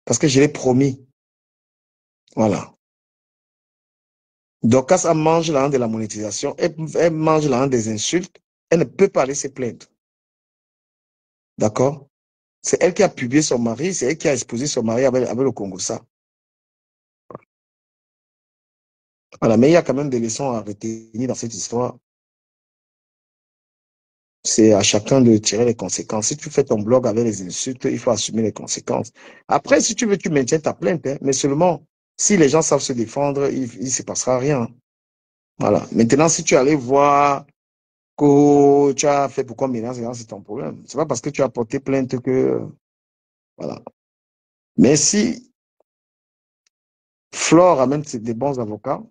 [SPEAKER 1] Parce que je l'ai promis. Voilà. Donc, quand elle mange la de la monétisation, elle mange la des insultes, elle ne peut pas aller se plaindre. D'accord? C'est elle qui a publié son mari, c'est elle qui a exposé son mari avec le Congo-Ça. Voilà, mais il y a quand même des leçons à retenir dans cette histoire. C'est à chacun de tirer les conséquences. Si tu fais ton blog avec les insultes, il faut assumer les conséquences. Après, si tu veux, tu maintiens ta plainte, hein, mais seulement si les gens savent se défendre, il ne se passera rien. Voilà. Maintenant, si tu allais voir que tu as fait pourquoi maintenant, c'est ton problème. C'est pas parce que tu as porté plainte que... Voilà. Mais si Flore amène des bons avocats,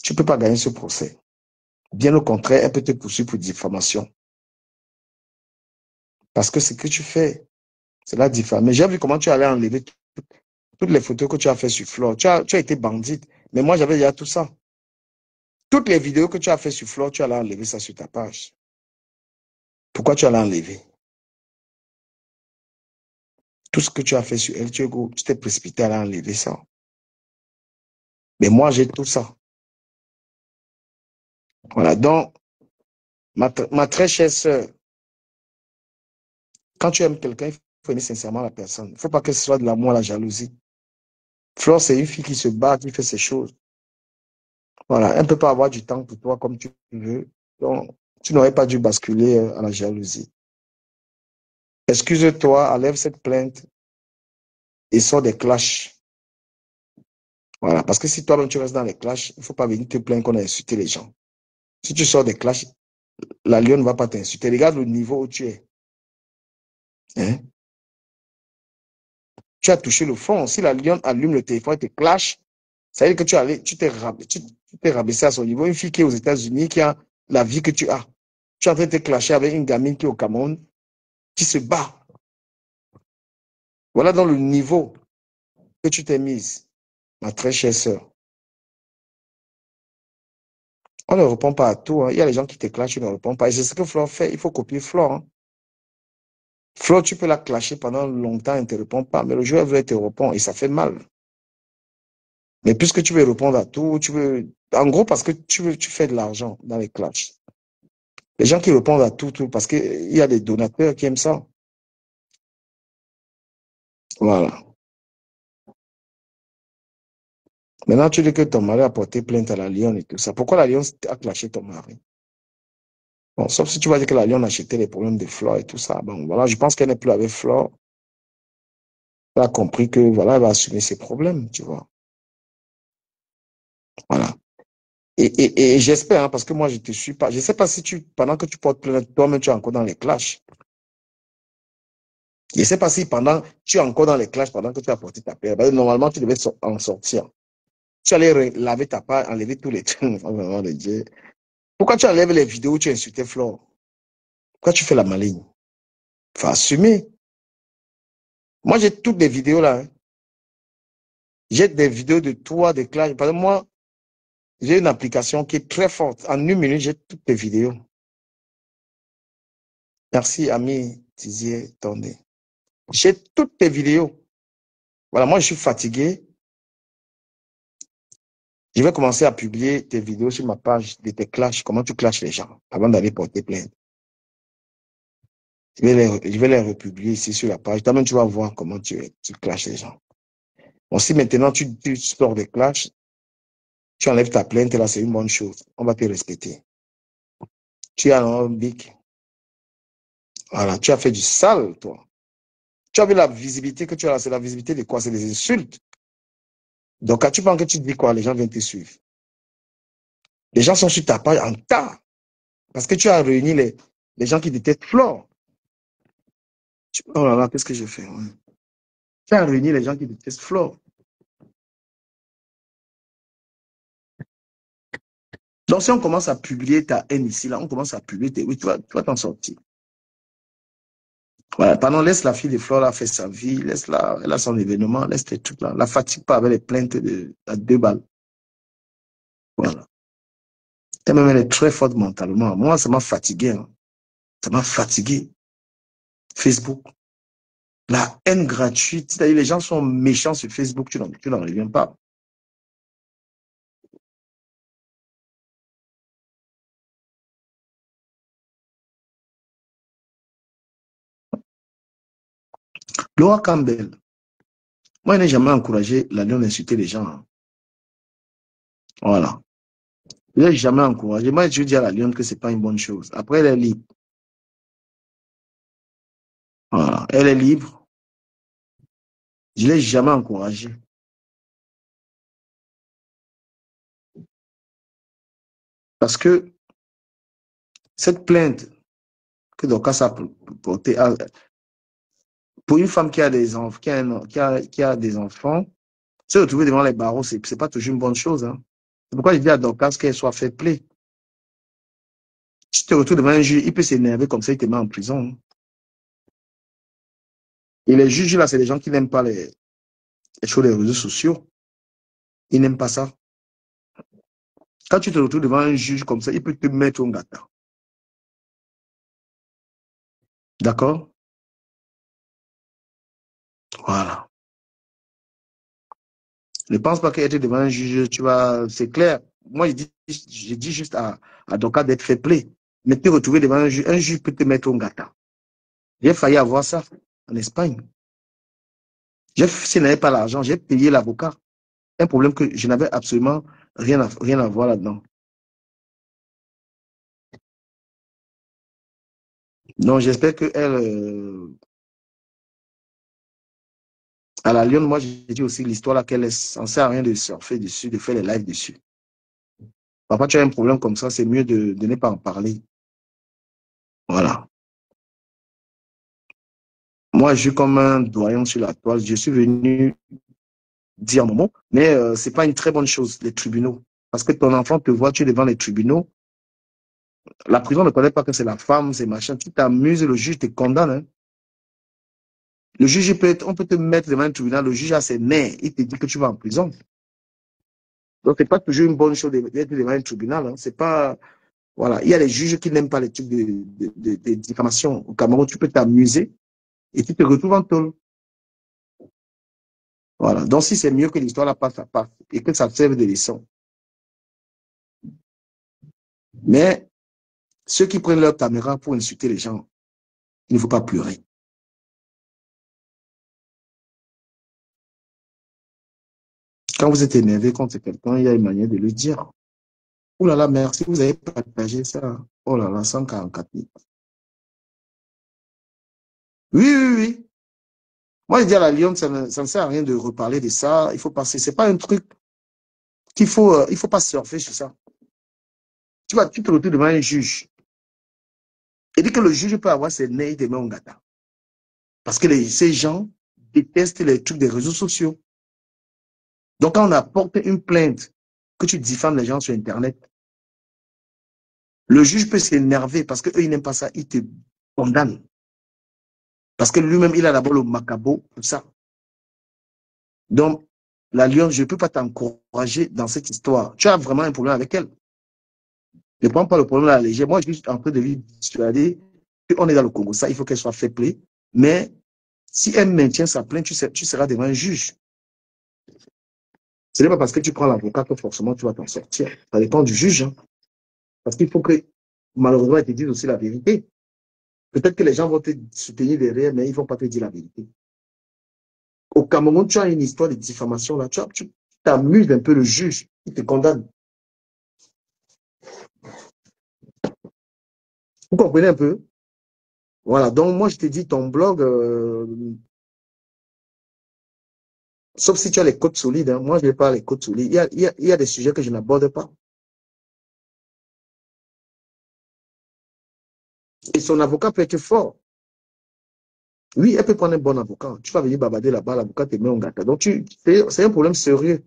[SPEAKER 1] tu ne peux pas gagner ce procès. Bien au contraire, elle peut te poursuivre pour diffamation. Parce que ce que tu fais, c'est la diffamation. J'ai vu comment tu allais enlever toutes les photos que tu as fait sur Flore. Tu as été bandite. Mais moi, j'avais déjà tout ça. Toutes les vidéos que tu as fait sur Flore, tu allais enlever ça sur ta page. Pourquoi tu allais enlever? Tout ce que tu as fait sur elle, tu t'es précipité à enlever ça. Mais moi, j'ai tout ça. Voilà. Donc, ma très chère sœur, quand tu aimes quelqu'un, il faut aimer sincèrement la personne. Il ne faut pas que ce soit de l'amour, la jalousie. Flore, c'est une fille qui se bat, qui fait ses choses. Voilà. Elle ne peut pas avoir du temps pour toi comme tu veux. Donc, tu n'aurais pas dû basculer à la jalousie. Excuse-toi, enlève cette plainte et sors des clashs. Voilà. Parce que si toi-même tu restes dans les clashs, il ne faut pas venir te plaindre qu'on a insulté les gens. Si tu sors des clashs, la lionne ne va pas t'insulter. Regarde le niveau où tu es. Hein? Tu as touché le fond. Si la lionne allume le téléphone et te clash, ça veut dire que tu t'es rabaissé à son niveau. Une fille qui est aux États-Unis, qui a la vie que tu as. Tu es en train de te clasher avec une gamine qui est au Cameroun, qui se bat. Voilà dans le niveau que tu t'es mise, ma très chère sœur. On ne répond pas à tout. Hein. Il y a les gens qui te clashent, tu ne réponds pas. Et c'est ce que Flore fait. Il faut copier Flore. Hein. Flore, tu peux la clasher pendant longtemps, elle ne te répond pas. Mais le jour où elle veut te répondre, et ça fait mal. Mais puisque tu veux répondre à tout, en gros, parce que tu fais de l'argent dans les clashs. Les gens qui répondent à tout, parce qu'il y a des donateurs qui aiment ça. Voilà. Maintenant, tu dis que ton mari a porté plainte à la Lyon et tout ça. Pourquoi la Lyon a clashé ton mari? Bon, sauf si tu vas dire que la Lyon a acheté les problèmes de Flore et tout ça. Bon, voilà, je pense qu'elle n'est plus avec Flore. Elle a compris que, voilà, elle va assumer ses problèmes, tu vois. Voilà. Et j'espère, hein, parce que moi, je te suis pas. Je ne sais pas si pendant que tu portes plainte, toi-même, tu es encore dans les clashs. Je ne sais pas si tu es encore dans les clashs pendant que tu as porté ta plainte. Normalement, tu devais en sortir. Tu allais laver ta part, enlever tous les trucs. Oh, Dieu. Pourquoi tu enlèves les vidéos où tu insultais Flore? Pourquoi tu fais la maligne? Il faut assumer. Moi, j'ai toutes les vidéos là. Hein. J'ai des vidéos de toi, des clashs. Par exemple, moi, j'ai une application qui est très forte. En 1 minute, j'ai toutes les vidéos. Merci, ami Tizier Tondé. J'ai toutes tes vidéos. Voilà, moi, je suis fatigué. Je vais commencer à publier tes vidéos sur ma page de tes clashs, comment tu clashes les gens avant d'aller porter plainte. Je vais les republier ici sur la page. Toi-même, tu vas voir comment tu clashes les gens. Bon, si maintenant tu sors des clashs, tu enlèves ta plainte, là, c'est une bonne chose. On va te respecter. Tu as un bic. Voilà, tu as fait du sale, toi. Tu as vu la visibilité que tu as là, c'est la visibilité de quoi? C'est des insultes. Donc, quand tu penses que tu dis quoi, les gens viennent te suivre. Les gens sont sur ta page en tas. Parce que tu as réuni les gens qui détestent Flore. Oh là là, qu'est-ce que j'ai fait? Ouais. Tu as réuni les gens qui détestent Flore. Donc, si on commence à publier ta haine ici, là, on commence à publier tes... Oui, tu vas t'en sortir. Voilà, pardon, laisse la fille de Flore là faire sa vie, laisse-la, elle a son événement, laisse les trucs là. La fatigue pas avec les plaintes à 2 balles. Voilà. Et même, elle est très forte mentalement. Moi, ça m'a fatigué. Hein. Ça m'a fatigué. Facebook. La haine gratuite. C'est-à-dire, les gens sont méchants sur Facebook, tu n'en reviens pas. Laura Campbell. Moi, je n'ai jamais encouragé la Lyon d'insulter les gens. Hein. Voilà. Je n'ai jamais encouragé. Moi, je dis à la Lyon que ce n'est pas une bonne chose. Après, elle est libre. Voilà. Elle est libre. Je ne l'ai jamais encouragé. Parce que cette plainte que Dorcas a portée, pour une femme qui a des enfants, qui a des enfants, se retrouver devant les barreaux, ce n'est pas toujours une bonne chose. Hein. C'est pourquoi je dis à Dorcas qu'elle soit fair play. Si tu te retrouves devant un juge, il peut s'énerver comme ça, il te met en prison. Hein. Et les juges, là, c'est les gens qui n'aiment pas les choses des réseaux sociaux. Ils n'aiment pas ça. Quand tu te retrouves devant un juge comme ça, il peut te mettre un gâteau. D'accord? Voilà. Ne pense pas qu'être devant un juge, tu vas, c'est clair. Moi, je dis juste à Dorcas d'être fair play. Mais te retrouver devant un juge peut te mettre un gâteau. J'ai failli avoir ça en Espagne. Si je n'avais pas l'argent, j'ai payé l'avocat. Un problème que je n'avais absolument rien à voir là-dedans. Donc, j'espère qu'elle, à la Lyon, moi, j'ai dit aussi l'histoire là qu'elle est, ça ne sert à rien de surfer dessus, de faire les lives dessus. Parfois, tu as un problème comme ça, c'est mieux de ne pas en parler. Voilà. Moi, je suis comme un doyen sur la toile. Je suis venu dire mon mot, mais ce n'est pas une très bonne chose, les tribunaux. Parce que ton enfant te voit, tu es devant les tribunaux. La prison ne connaît pas que c'est la femme, c'est machin. Tu t'amuses, le juge te condamne. Hein. Le juge, on peut te mettre devant un tribunal, le juge a ses nerfs, il te dit que tu vas en prison. Donc, ce n'est pas toujours une bonne chose d'être devant un tribunal. Hein. C'est pas, voilà. Il y a les juges qui n'aiment pas les trucs de diffamation. Au Cameroun, tu peux t'amuser et tu te retrouves en tôle. Voilà. Donc, si c'est mieux que l'histoire la passe à passe et que ça serve de leçon. Mais ceux qui prennent leur caméra pour insulter les gens, il ne faut pas pleurer. Quand vous êtes énervé contre quelqu'un, il y a une manière de le dire. Oh là là, merci, vous avez partagé ça. Oh là là, 144 000. Oui, oui, oui. Moi, je dis à la Lyon, ça ne sert à rien de reparler de ça. Il faut passer. C'est pas un truc il faut pas surfer sur ça. Tu te retrouves devant un juge. Et dit que le juge peut avoir ses nez de main en gâteau. Parce que ces gens détestent les trucs des réseaux sociaux. Donc, quand on apporte une plainte, que tu diffames les gens sur Internet, le juge peut s'énerver parce qu'eux, ils n'aiment pas ça. Ils te condamnent. Parce que lui-même, il a d'abord le macabo, tout ça. Donc, la Lyon, je ne peux pas t'encourager dans cette histoire. Tu as vraiment un problème avec elle. Ne prends pas le problème à la légère. Moi, je suis en train de lui dissuader qu'on est dans le Congo. Ça, il faut qu'elle soit fair play. Mais si elle maintient sa plainte, tu seras devant un juge. Ce n'est pas parce que tu prends l'avocat que forcément tu vas t'en sortir. Ça dépend du juge. Hein. Parce qu'il faut que, malheureusement, ils te disent aussi la vérité. Peut-être que les gens vont te soutenir derrière, mais ils ne vont pas te dire la vérité. Au Cameroun, tu as une histoire de diffamation là. Tu t'amuses un peu le juge. Il te condamne. Vous comprenez un peu? Voilà. Donc, moi, je te dis, ton blog, sauf si tu as les codes solides. Hein. Moi, je n'ai pas les codes solides. Il y a des sujets que je n'aborde pas. Et son avocat peut être fort. Oui, elle peut prendre un bon avocat. Tu vas venir babader là-bas, l'avocat te met en gâteau. Donc, c'est un problème sérieux.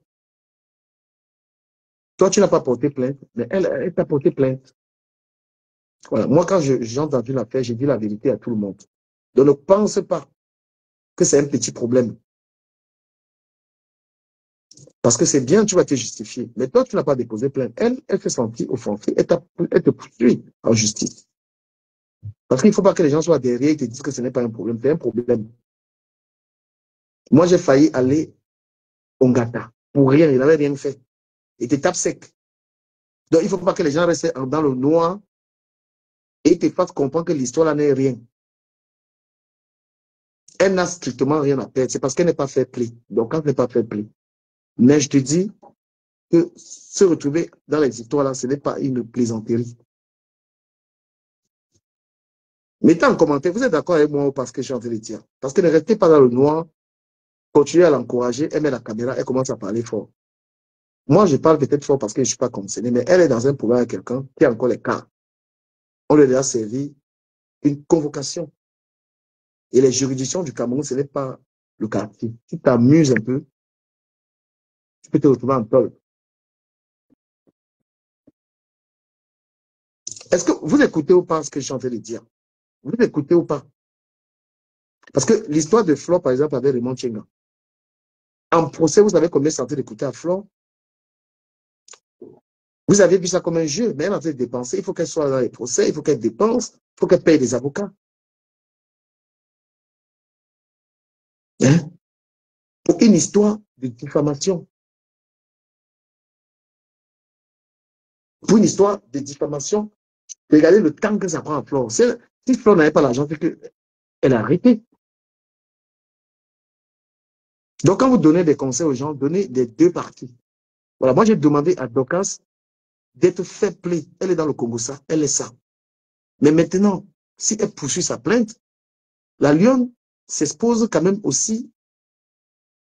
[SPEAKER 1] Toi, tu n'as pas porté plainte, mais elle t'a porté plainte. Voilà. Moi, quand j'ai entendu l'affaire, j'ai dit la vérité à tout le monde. Donc, ne pense pas que c'est un petit problème. Parce que c'est bien, tu vas te justifier. Mais toi, tu n'as pas déposé plainte. Elle fait sentir offensée. Elle te poursuit en justice. Parce qu'il ne faut pas que les gens soient derrière et te disent que ce n'est pas un problème. C'est un problème. Moi, j'ai failli aller au Ngata. Pour rien, il n'avait rien fait. Il te tape sec. Donc, il ne faut pas que les gens restent dans le noir et te fassent comprendre que l'histoire là n'est rien. Elle n'a strictement rien à perdre. C'est parce qu'elle n'est pas fair play. Donc, quand elle n'est pas fair play. Mais je te dis que se retrouver dans les histoires là, ce n'est pas une plaisanterie. Mettez en commentaire, vous êtes d'accord avec moi ou parce que je suis en train de dire? Parce que ne restez pas dans le noir, continuez à l'encourager, elle met la caméra, elle commence à parler fort. Moi, je parle peut-être fort parce que je ne suis pas concerné, mais elle est dans un problème avec quelqu'un qui a encore les cas. On lui a servi une convocation. Et les juridictions du Cameroun, ce n'est pas le quartier. Si tu t'amuses un peu, tu peux te retrouver en tôle. Est-ce que vous écoutez ou pas ce que je suis en train de dire? Vous écoutez ou pas? Parce que l'histoire de Flore, par exemple, avec Raymond Tchenga. En procès, vous savez combien ça d'écouter à Flore? Vous avez vu ça comme un jeu, mais elle est en train de dépenser. Il faut qu'elle soit dans les procès, il faut qu'elle dépense, il faut qu'elle paye des avocats. Hein? Pour une histoire de diffamation. Pour une histoire de diffamation, regardez le temps que ça prend à Flore. Si Flore n'avait pas l'argent, c'est qu'elle a arrêté. Donc, quand vous donnez des conseils aux gens, donnez des deux parties. Voilà, moi, j'ai demandé à Docas d'être fair play. Elle est dans le Congo, ça, elle est ça. Mais maintenant, si elle poursuit sa plainte, la Lyon s'expose quand même aussi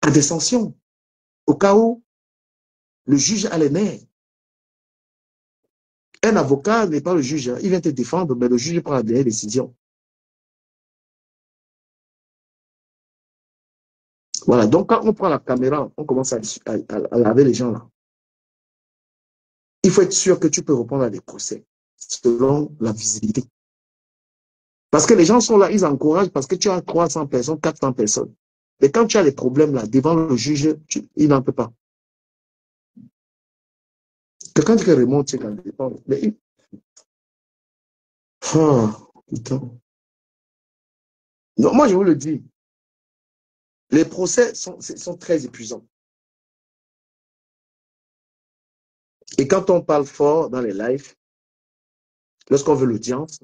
[SPEAKER 1] à des sanctions. Au cas où le juge a les nerfs. Un avocat n'est pas le juge, hein. Il vient te défendre, mais le juge prend la dernière décision. Voilà, donc quand on prend la caméra, on commence à laver les gens là. Il faut être sûr que tu peux répondre à des procès selon la visibilité. Parce que les gens sont là, ils encouragent parce que tu as 300 personnes, 400 personnes. Mais quand tu as des problèmes là, devant le juge, il n'en peut pas. Quelqu'un qui remonte, c'est quand dépend. Mais putain. Non, moi, je vous le dis. Les procès sont très épuisants. Et quand on parle fort dans les lives, lorsqu'on veut l'audience,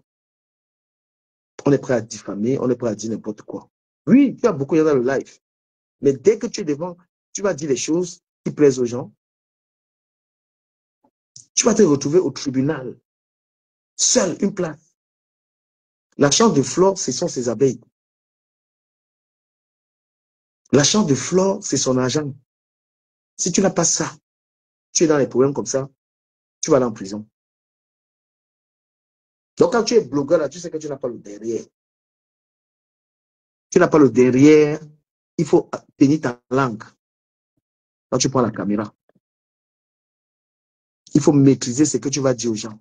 [SPEAKER 1] on est prêt à diffamer, on est prêt à dire n'importe quoi. Oui, tu as beaucoup de gens dans le live. Mais dès que tu es devant, tu vas dire les choses qui plaisent aux gens. Tu vas te retrouver au tribunal, seul, une place. La chambre de Flore, ce sont ses abeilles. La chambre de Flore, c'est son argent. Si tu n'as pas ça, tu es dans les problèmes comme ça, tu vas aller en prison. Donc quand tu es blogueur, là, tu sais que tu n'as pas le derrière. Tu n'as pas le derrière. Il faut tenir ta langue quand tu prends la caméra. Il faut maîtriser ce que tu vas dire aux gens.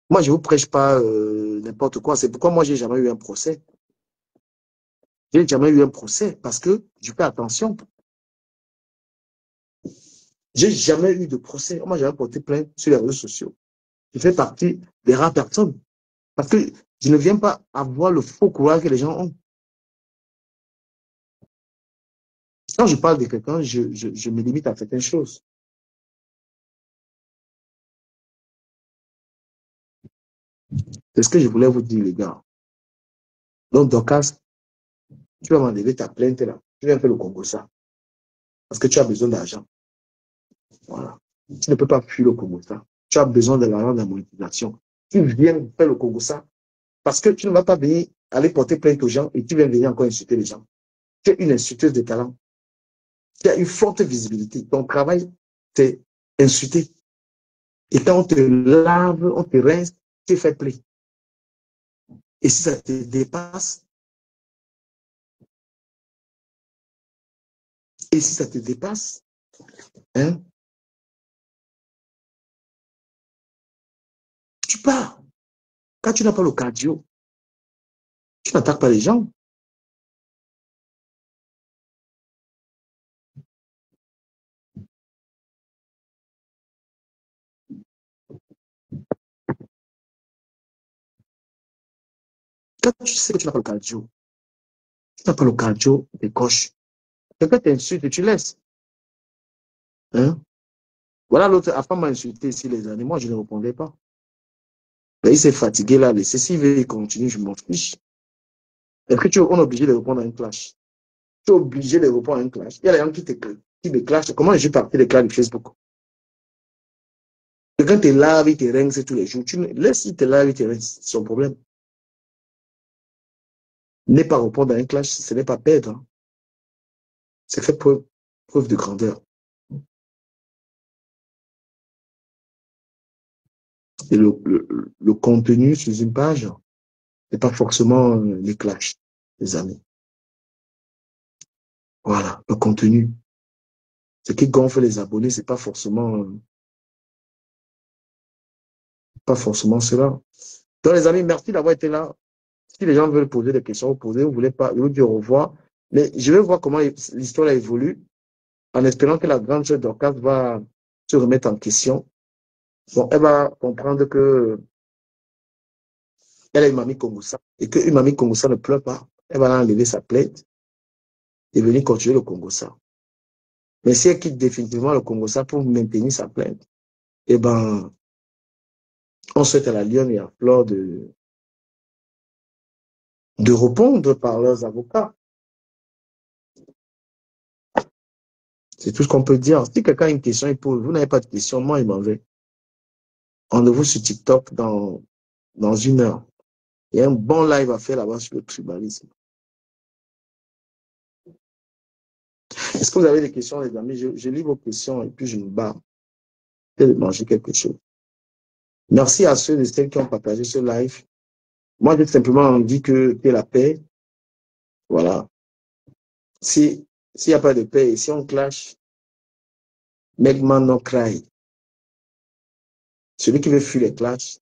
[SPEAKER 1] Moi, je ne vous prêche pas n'importe quoi. C'est pourquoi moi, je n'ai jamais eu un procès. Je n'ai jamais eu un procès parce que je fais attention. Je n'ai jamais eu de procès. Moi, j'avais porté plainte sur les réseaux sociaux. Je fais partie des rares personnes. Parce que je ne viens pas avoir le faux courage que les gens ont. Quand je parle de quelqu'un, je me limite à certaines choses. C'est ce que je voulais vous dire, les gars. Donc, Dorcas, tu vas m'enlever ta plainte là. Tu viens faire le Congo ça. Parce que tu as besoin d'argent. Voilà. Tu ne peux pas fuir le Congo ça. Tu as besoin de l'argent de la monétisation. Tu viens faire le Congo ça. Parce que tu ne vas pas venir aller porter plainte aux gens et tu viens venir encore insulter les gens. Tu es une insulteuse de talent. Tu as une forte visibilité. Ton travail, c'est insulter. Et quand on te lave, on te rince, tu fais play. Et si ça te dépasse, hein, tu pars. Quand tu n'as pas le cardio, tu n'attaques pas les gens. Quand tu sais que tu n'as pas le cardio, décoche. Quelqu'un t'insulte et tu laisses. Hein? Voilà, l'autre a pas m'a insulté ici les années. Moi, je ne répondais pas. Mais il s'est fatigué là, laissez. S'il veut continuer, je m'en fiche. Est-ce que on est obligé de répondre à un clash? Tu es obligé de répondre à un clash. Il y a des gens qui me clashent. Comment je suis parti des clashs de Facebook? Quelqu'un te lave, il te rince tous les jours. Tu laisse, il te lave, il te rince. C'est son problème. Ne pas répondre à un clash, ce n'est pas perdre. Hein. C'est fait preuve de grandeur. Et le contenu sur une page n'est pas forcément les clashs, les amis. Voilà, le contenu. Ce qui gonfle les abonnés, c'est pas forcément cela. Donc les amis, merci d'avoir été là. Si les gens veulent poser des questions, vous voulez pas, je vous dis au revoir. Mais je vais voir comment l'histoire évolue, en espérant que la grande sœur Dorcas va se remettre en question. Bon, elle va comprendre que elle a une mamie Kongosa et qu'une mamie Kongosa ne pleure pas. Elle va enlever sa plainte et venir continuer le Kongosa. Mais si elle quitte définitivement le Kongosa pour maintenir sa plainte, eh ben, on souhaite à la Lionne et à Flore de répondre par leurs avocats. C'est tout ce qu'on peut dire. Si quelqu'un a une question, il pose. Vous n'avez pas de question, moi, il m'en vais. Rendez-vous sur TikTok dans 1 heure. Il y a un bon live à faire là-bas sur le tribalisme. Est-ce que vous avez des questions, les amis? Je lis vos questions et puis je me barre. Je vais manger quelque chose. Merci à ceux et celles qui ont partagé ce live. Moi, j'ai simplement envie que tu aies la paix. Voilà. S'il n'y a pas de paix et si on clash, make man no cry. Celui qui veut fuir les clashs,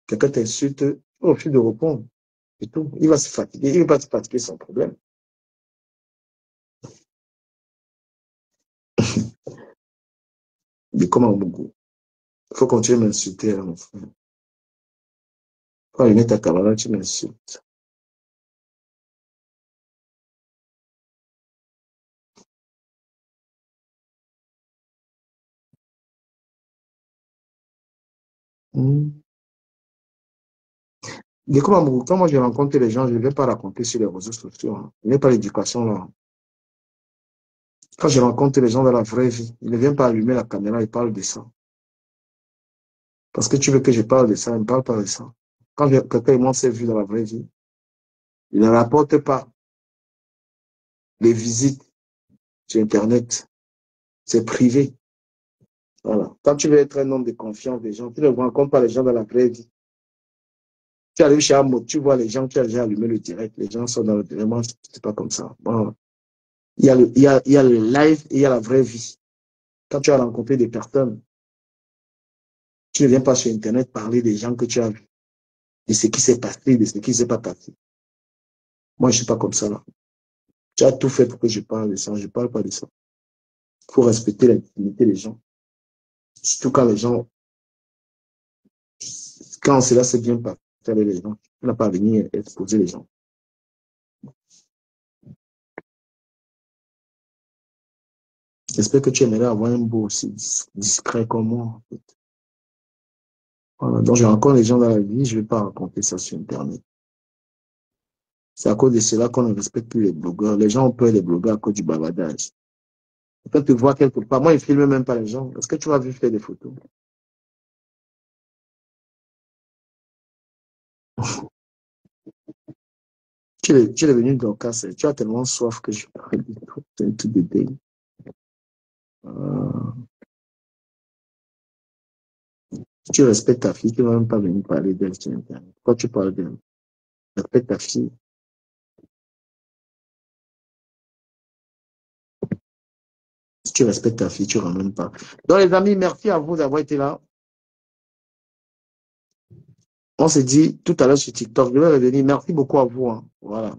[SPEAKER 1] quelqu'un t'insulte, au fil de répondre. C'est tout. Il va se fatiguer. Il ne va pas se fatiguer sans problème. Mais comment beaucoup? Il faut continuer à m'insulter, hein, mon frère. Quand il met ta camarade, tu m'insultes. Mais quand moi je rencontre les gens, je ne vais pas raconter sur les réseaux sociaux. Hein. Je n'ai pas l'éducation là. Quand je rencontre les gens dans la vraie vie, ils ne viennent pas allumer la caméra et parlent de ça. Parce que tu veux que je parle de ça, ils ne parlent pas de ça. Quand quelqu'un s'est vu dans la vraie vie, il ne rapporte pas les visites sur Internet. C'est privé. Voilà. Quand tu veux être un homme de confiance des gens, tu ne rencontres pas les gens dans la vraie vie. Tu arrives chez Amo, tu vois les gens, tu as déjà allumé le direct, les gens sont dans le direct. Moi, c'est pas comme ça. Bon. Il y a le live et il y a la vraie vie. Quand tu as rencontré des personnes, tu ne viens pas sur Internet parler des gens que tu as vus, de ce qui s'est passé, de ce qui ne s'est pas passé. Moi, je ne suis pas comme ça là. Tu as tout fait pour que je parle de ça. Je ne parle pas de ça. Il faut respecter l'intimité des gens. Surtout quand les gens, quand cela s'est bien passé avec les gens, tu n'as pas à venir exposer les gens. J'espère que tu aimerais avoir un beau aussi discret comme moi. En fait. Voilà. Donc, j'ai encore les gens dans la vie, je ne vais pas raconter ça sur Internet. C'est à cause de cela qu'on ne respecte plus les blogueurs. Les gens ont peur des blogueurs à cause du bavardage. Quand tu vois quelque part, moi, ils ne filment même pas les gens. Est-ce que tu vas vu faire des photos? Tu es venu dans le cas, tu as tellement soif que je parle de tout. C'est un truc de dingue. Si tu respectes ta fille, tu ne vas même pas venir parler d'elle sur Internet. Pourquoi tu parles d'elle? Respecte ta fille. Si tu respectes ta fille, tu ne ramènes pas. Donc, les amis, merci à vous d'avoir été là. On s'est dit tout à l'heure sur TikTok. Je vais revenir. Merci beaucoup à vous. Hein. Voilà.